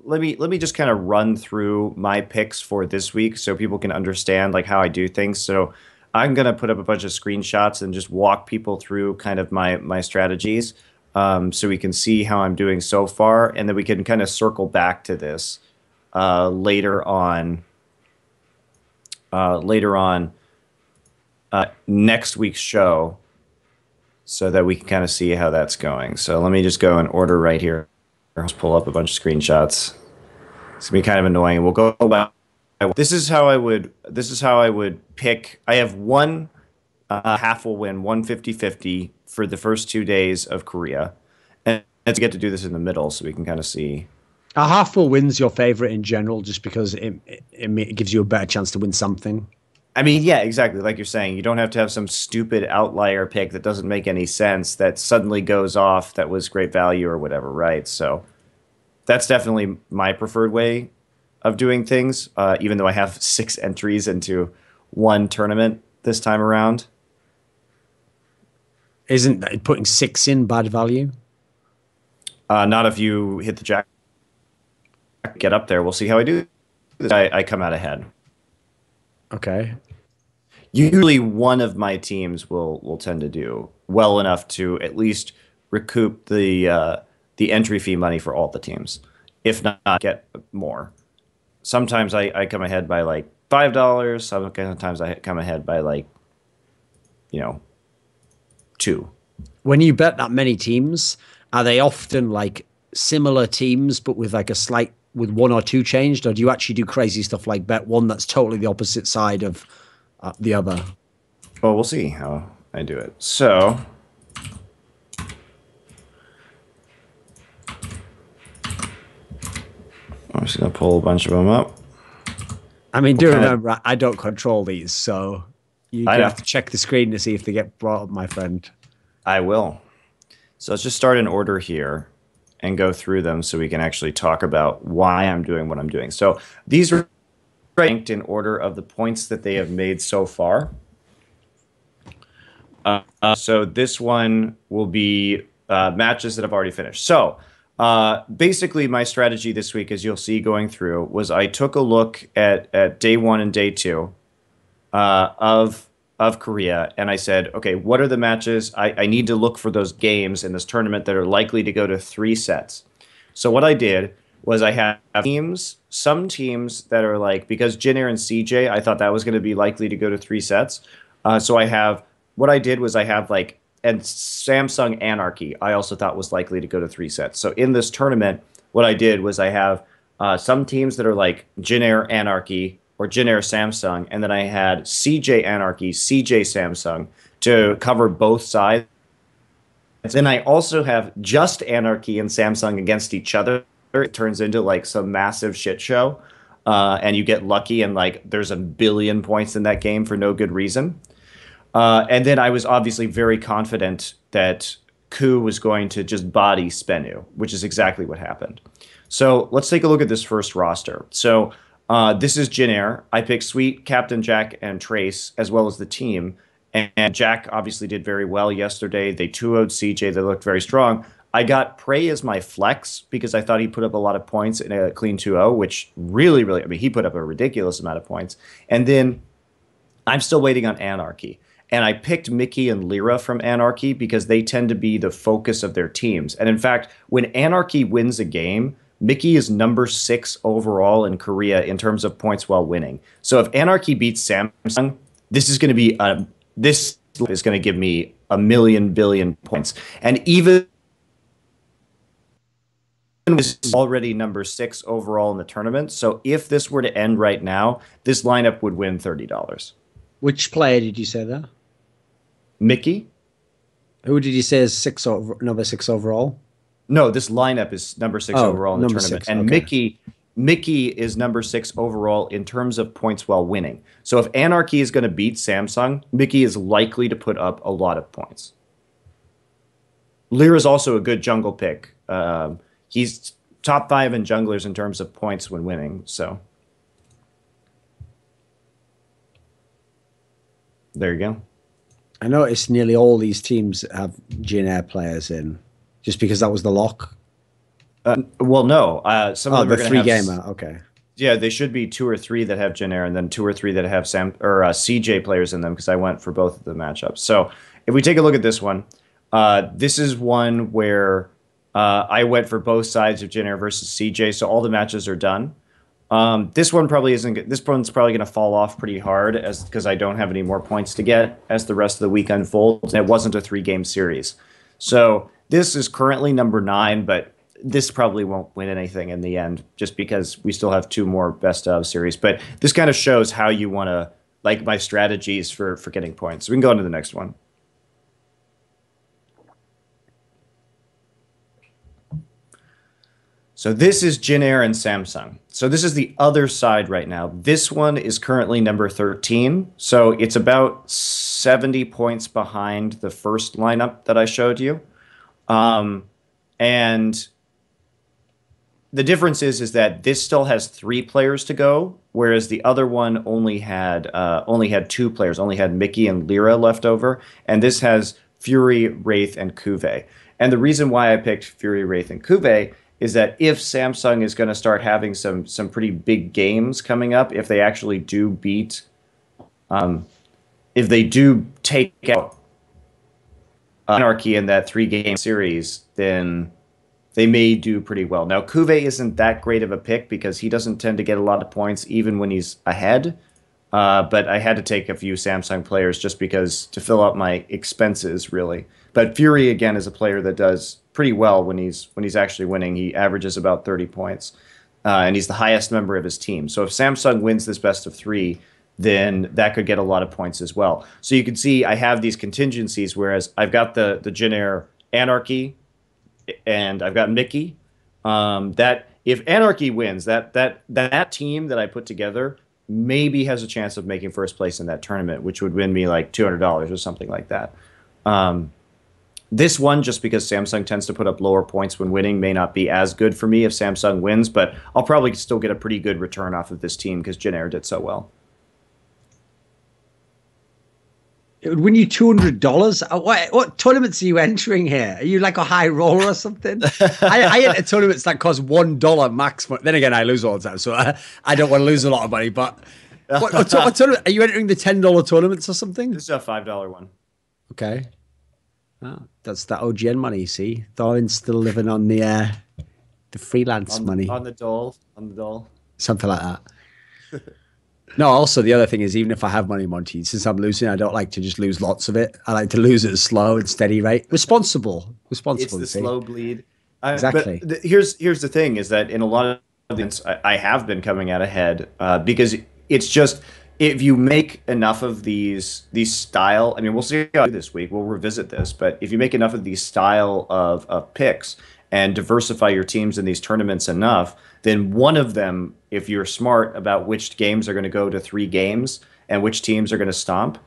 let me just kind of run through my picks for this week so people can understand like how I do things. So I'm gonna put up a bunch of screenshots and just walk people through kind of my strategies, so we can see how I'm doing so far, and then we can kind of circle back to this later on next week's show, so that we can kind of see how that's going. So let me just go in order right here. Let's pull up a bunch of screenshots. It's gonna be kind of annoying. We'll go back. This is how I would pick. I have one half will win, 150-50 for the first 2 days of Korea, and to get to do this in the middle, so we can kind of see. A half full win's your favorite in general, just because it gives you a better chance to win something. I mean, yeah, exactly. Like you're saying, you don't have to have some stupid outlier pick that doesn't make any sense that suddenly goes off that was great value or whatever, right? So that's definitely my preferred way of doing things, even though I have 6 entries into one tournament this time around. Isn't putting 6 in bad value? Not if you hit the jack. Get up there. We'll see how I do. I come out ahead. Okay. Usually one of my teams will tend to do well enough to at least recoup the entry fee money for all the teams, if not get more. Sometimes I come ahead by like $5. Sometimes I come ahead by like, 2. When you bet that many teams, are they often like similar teams but with like with 1 or 2 changed, or do you actually do crazy stuff like bet one that's totally the opposite side of the other? Well, we'll see how I do it. So I'm just going to pull a bunch of them up. I mean, do remember, I don't control these, so you have to check the screen to see if they get brought up, my friend. I will. So let's just start in order here and go through them so we can actually talk about why I'm doing what I'm doing. So these are ranked in order of the points that they have made so far. So this one will be matches that have already finished. So basically my strategy this week, as you'll see going through, was I took a look at day 1 and day 2 of Korea, and I said, okay, what are the matches? I need to look for those games in this tournament that are likely to go to 3 sets. So what I did was I have some teams that are like, because Jin and CJ, I thought that was going to be likely to go to 3 sets. So what I did was I have like, and Samsung Anarchy, I also thought was likely to go to 3 sets. So in this tournament, what I did was I have some teams that are like Jin Anarchy, or Jin Samsung, and then I had CJ Anarchy, CJ Samsung to cover both sides. Then I also have just Anarchy and Samsung against each other. It turns into like some massive shit show, and you get lucky and like there's 1 billion points in that game for no good reason. And then I was obviously very confident that Ku was going to just body Spenu, which is exactly what happened. So let's take a look at this first roster. So this is Jin Air. I picked Sweet, Captain Jack, and Trace, as well as the team. And Jack obviously did very well yesterday. They 2-0'd CJ. They looked very strong. I got Prey as my flex because I thought he put up a lot of points in a clean 2-0, which really, really, I mean, he put up a ridiculous amount of points. And then I'm still waiting on Anarchy. And I picked Mickey and Lyra from Anarchy because they tend to be the focus of their teams. And in fact, when Anarchy wins a game, Mickey is number 6 overall in Korea in terms of points while winning. So if Anarchy beats Samsung, this is going to be this is going to give me a million billion points. And even is already number 6 overall in the tournament. So if this were to end right now, this lineup would win $30. Which player did you say there? Mickey. Who did you say is number 6 overall? No, this lineup is number 6 overall in the tournament. 6, and okay. Mickey is number 6 overall in terms of points while winning. So if Anarchy is going to beat Samsung, Mickey is likely to put up a lot of points. Lyra is also a good jungle pick. He's top 5 in junglers in terms of points when winning. So there you go. I noticed nearly all these teams have Jin Air players in, just because that was the lock. Well, no. Some of them are the going to have 3-gamer. Okay. Yeah, they should be 2 or 3 that have Jin Air, and then 2 or 3 that have CJ players in them, because I went for both of the matchups. So if we take a look at this one, this is one where I went for both sides of Jin Air versus CJ, so all the matches are done. This one probably isn't good. This one's probably going to fall off pretty hard because I don't have any more points to get as the rest of the week unfolds, and it wasn't a 3-game series. So this is currently number 9, but this probably won't win anything in the end just because we still have 2 more best of series. But this kind of shows how you want to, like, my strategies for getting points. So we can go on to the next one. So this is Jin Air and Samsung. So this is the other side right now. This one is currently number 13. So it's about 70 points behind the first lineup that I showed you. And the difference is that this still has 3 players to go, whereas the other one only had 2 players, only had Mickey and Lyra left over. And this has Fury, Wraith, and Kuve. And the reason why I picked Fury, Wraith, and Kuve is that if Samsung is going to start having some pretty big games coming up, if they actually do beat, if they do take out Anarchy in that 3-game series, then they may do pretty well. Now, Kuve isn't that great of a pick because he doesn't tend to get a lot of points even when he's ahead. But I had to take a few Samsung players just because to fill out my expenses, really. But Fury, again, is a player that does pretty well when he's actually winning. He averages about 30 points, and he's the highest member of his team. So if Samsung wins this best of 3, then that could get a lot of points as well. So you can see I have these contingencies, whereas I've got the Jin Air Anarchy, and I've got Mickey. That if Anarchy wins, that team that I put together maybe has a chance of making first place in that tournament, which would win me like $200 or something like that. This one, just because Samsung tends to put up lower points when winning, may not be as good for me if Samsung wins, but I'll probably still get a pretty good return off of this team because Jin Air did so well. It would win you $200. What tournaments are you entering here? Are you like a high roller or something? I enter tournaments that cost $1 max. Then again, I lose all the time, so I don't want to lose a lot of money. But what tournament? Are you entering the $10 tournaments or something? This is a $5 one. Okay. Oh, that's that OGN money, you see. Thorin's still living on the freelance money. On the dole. Something like that. No, also the other thing is, even if I have money, Monty, since I'm losing, I don't like to just lose lots of it. I like to lose at a slow and steady rate. Responsible. It's the slow bleed. Exactly. But here's the thing, is that in a lot of events, I have been coming out ahead because it's just, if you make enough of these style, I mean, we'll see how I do this week. We'll revisit this, but if you make enough of these style of picks and diversify your teams in these tournaments enough, then one of them, if you're smart about which games are going to go to 3 games and which teams are going to stomp,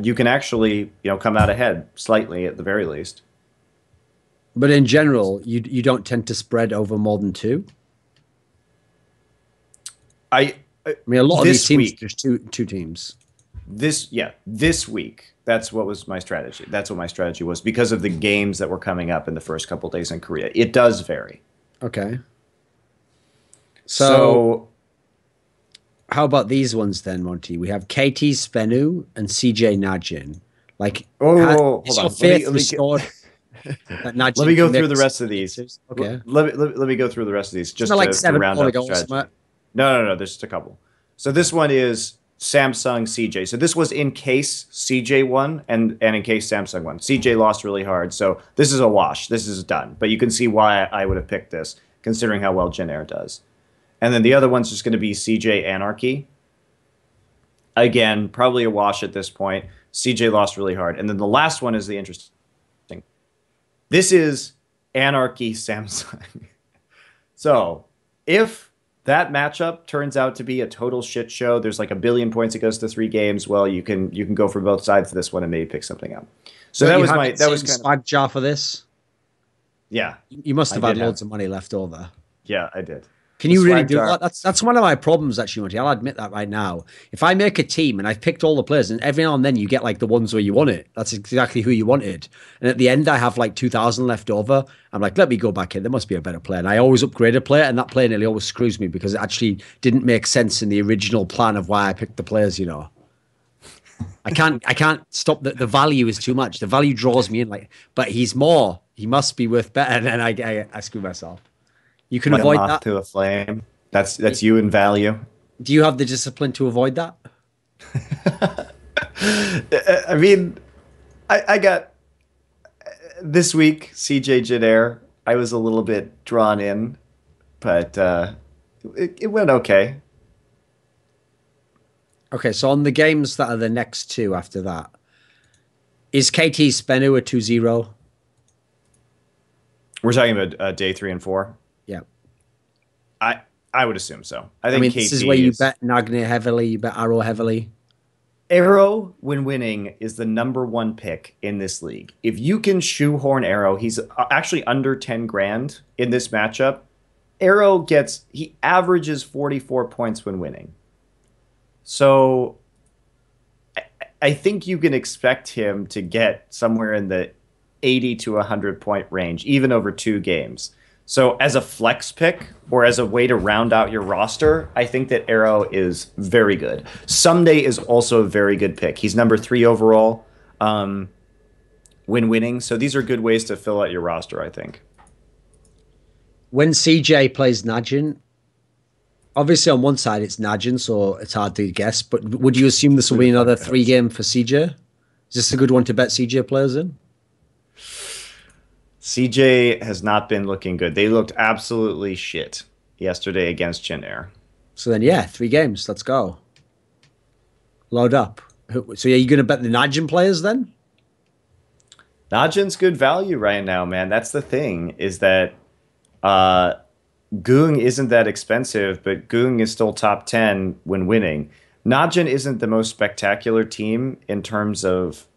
you can actually come out ahead slightly at the very least. But in general, you don't tend to spread over more than 2. I mean, a lot of these teams, there's two teams. this week. That's what was my strategy. That's what my strategy was because of the games that were coming up in the first couple days in Korea. It does vary. Okay. So how about these ones then, Monty? We have KT Spenu and CJ Najin. Like, hold is on. your faith restored? Let me go through the rest of these. Okay. Let me go through the rest of these just like to round out the strategy. No. There's just a couple. So this one is Samsung CJ. So this was in case CJ won and in case Samsung won. CJ lost really hard. So this is a wash. This is done. But you can see why I would have picked this, considering how well Jin Air does. And then the other one's just going to be CJ Anarchy. Again, probably a wash at this point. CJ lost really hard. And then the last one is the interesting. This is Anarchy Samsung. So if that matchup turns out to be a total shit show, there's like 1 billion points, it goes to 3 games, well, you can go for both sides of this one and maybe pick something up. So that was kind of swag jar for this. Yeah. You must have had loads of money left over. Yeah, I did. Can you really do that? That's one of my problems, actually, Monty. I'll admit that right now. If I make a team and I've picked all the players, and every now and then you get like the ones where you want it, that's exactly who you wanted. And at the end, I have like 2,000 left over. I'm like, let me go back in. There must be a better player. And I always upgrade a player, and that player nearly always screws me because it actually didn't make sense in the original plan of why I picked the players, you know. I can't stop the value is too much. The value draws me in, like, but he's more. He must be worth better. And then I screw myself. You can avoid that. To a flame. That's you in value. Do you have the discipline to avoid that? I mean, I got this week CJ Jin Air. I was a little bit drawn in, but it went okay. Okay, so on the games that are the next two after that, is KT Spenu a 2-0? We're talking about day 3 and 4. Yeah. I would assume so. I think this is where you bet Nagne heavily, you bet Arrow heavily. Arrow, when winning, is the #1 pick in this league. If you can shoehorn Arrow, he's actually under 10 grand in this matchup. Arrow he averages 44 points when winning. So I think you can expect him to get somewhere in the 80 to 100 point range, even over 2 games. So as a flex pick or as a way to round out your roster, I think that Arrow is very good. Someday is also a very good pick. He's #3 overall when winning. So these are good ways to fill out your roster, I think. When CJ plays Najin, obviously on one side it's Najin, so it's hard to guess, but would you assume this will be another 3-game for CJ? Is this a good one to bet CJ players in? CJ has not been looking good. They looked absolutely shit yesterday against Jin Air. So then, yeah, 3 games. Let's go. Load up. So are you going to bet the Najin players then? Najin's good value right now, man. That's the thing, is that Goong isn't that expensive, but Goong is still top 10 when winning. Najin isn't the most spectacular team in terms of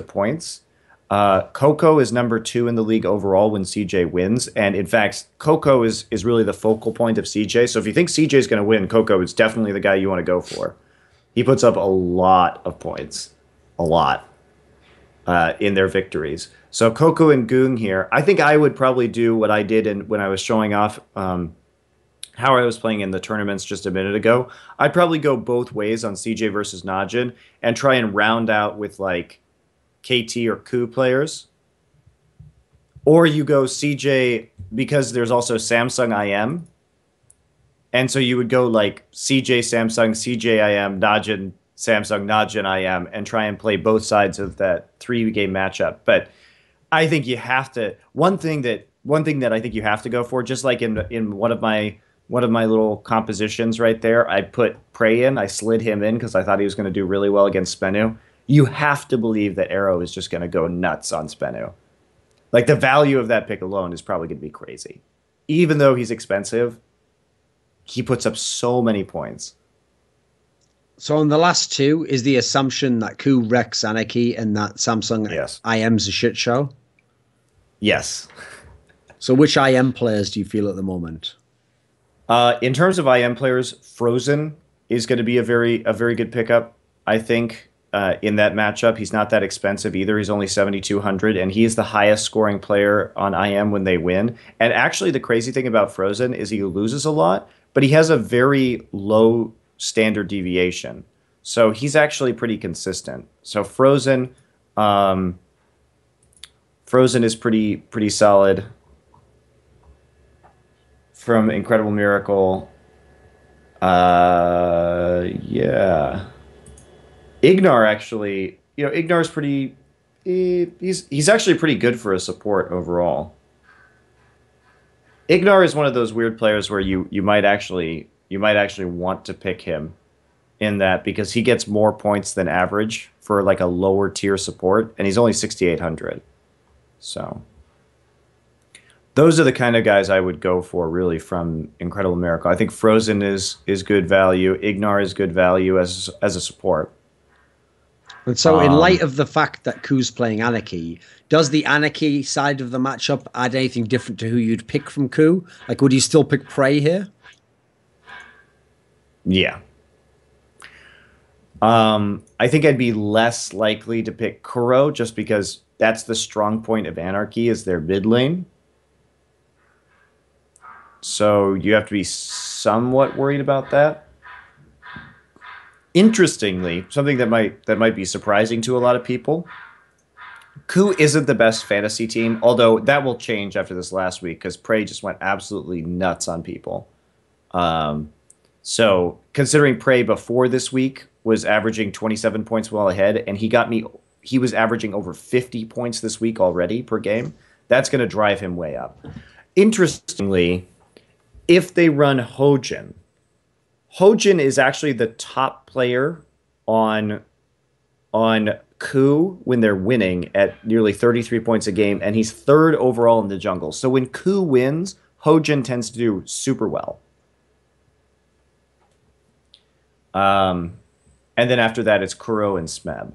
points. Coco is #2 in the league overall when CJ wins, and in fact, Coco is really the focal point of CJ. So if you think CJ is going to win, Coco is definitely the guy you want to go for. He puts up a lot of points, in their victories. So Coco and Goong here. I think I would probably do what I did when I was showing off how I was playing in the tournaments just a minute ago. I'd probably go both ways on CJ versus Najin and try and round out with like KT or Ku players. Or you go CJ because there's also Samsung IM. And so you would go like CJ Samsung, CJ IM, Najin Samsung, Najin IM, and try and play both sides of that 3-game matchup. But I think you have to one thing that I think you have to go for, just like in one of my little compositions right there, I put Prey in. I slid him in because I thought he was going to do really well against Spenu. You have to believe that Arrow is just going to go nuts on Spenu. Like, the value of that pick alone is probably going to be crazy. Even though he's expensive, he puts up so many points. So on the last 2, is the assumption that Ku wrecks Anarchy and that Samsung IM's a shit show? Yes. So which IM players do you feel at the moment? In terms of IM players, Frozen is going to be a very good pickup. I think, in that matchup. He's not that expensive either. He's only 7,200, and he is the highest scoring player on IM when they win. And actually, the crazy thing about Frozen is he loses a lot, but he has a very low standard deviation. So he's actually pretty consistent. So Frozen is pretty solid. From Incredible Miracle, yeah. Ignar actually, Ignar's pretty. He's actually pretty good for a support overall. Ignar is one of those weird players where you might actually want to pick him in that because he gets more points than average for like a lower tier support, and he's only 6,800. So those are the kind of guys I would go for really from Incredible Miracle. I think Frozen is good value. Ignar is good value as a support. And so in light of the fact that Ku's playing Anarchy, does the Anarchy side of the matchup add anything different to who you'd pick from Ku? Like, would you still pick Prey here? Yeah. I think I'd be less likely to pick Kuro just because that's the strong point of Anarchy is their mid lane. So you have to be somewhat worried about that. Interestingly, something that might be surprising to a lot of people, Ku isn't the best fantasy team, although that will change after this last week because Prey just went absolutely nuts on people. So considering Prey before this week was averaging 27 points well ahead, and he was averaging over 50 points this week already per game, that's going to drive him way up. Interestingly, if they run Hojin is actually the top player on Ku when they're winning at nearly 33 points a game, and he's third overall in the jungle. So when Ku wins, Hojin tends to do super well. And then after that, it's Kuro and Smeb.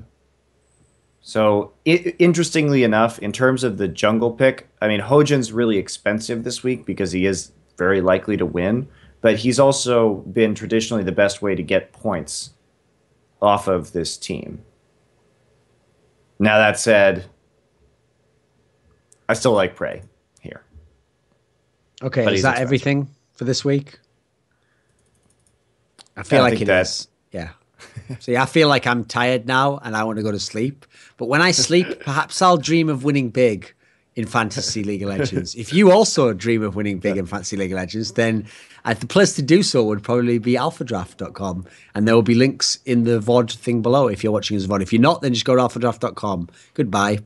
So interestingly enough, in terms of the jungle pick, I mean, Hojin's really expensive this week because he is very likely to win. But he's also been traditionally the best way to get points off of this team. Now, that said, I still like Prey here. Okay, is that everything for this week? I feel like it is. Yeah. See, I feel like I'm tired now and I want to go to sleep. But when I sleep, perhaps I'll dream of winning big in Fantasy League of Legends. If you also dream of winning big in Fantasy League of Legends, then the place to do so would probably be alphadraft.com. And there will be links in the VOD thing below if you're watching as VOD. If you're not, then just go to alphadraft.com. Goodbye.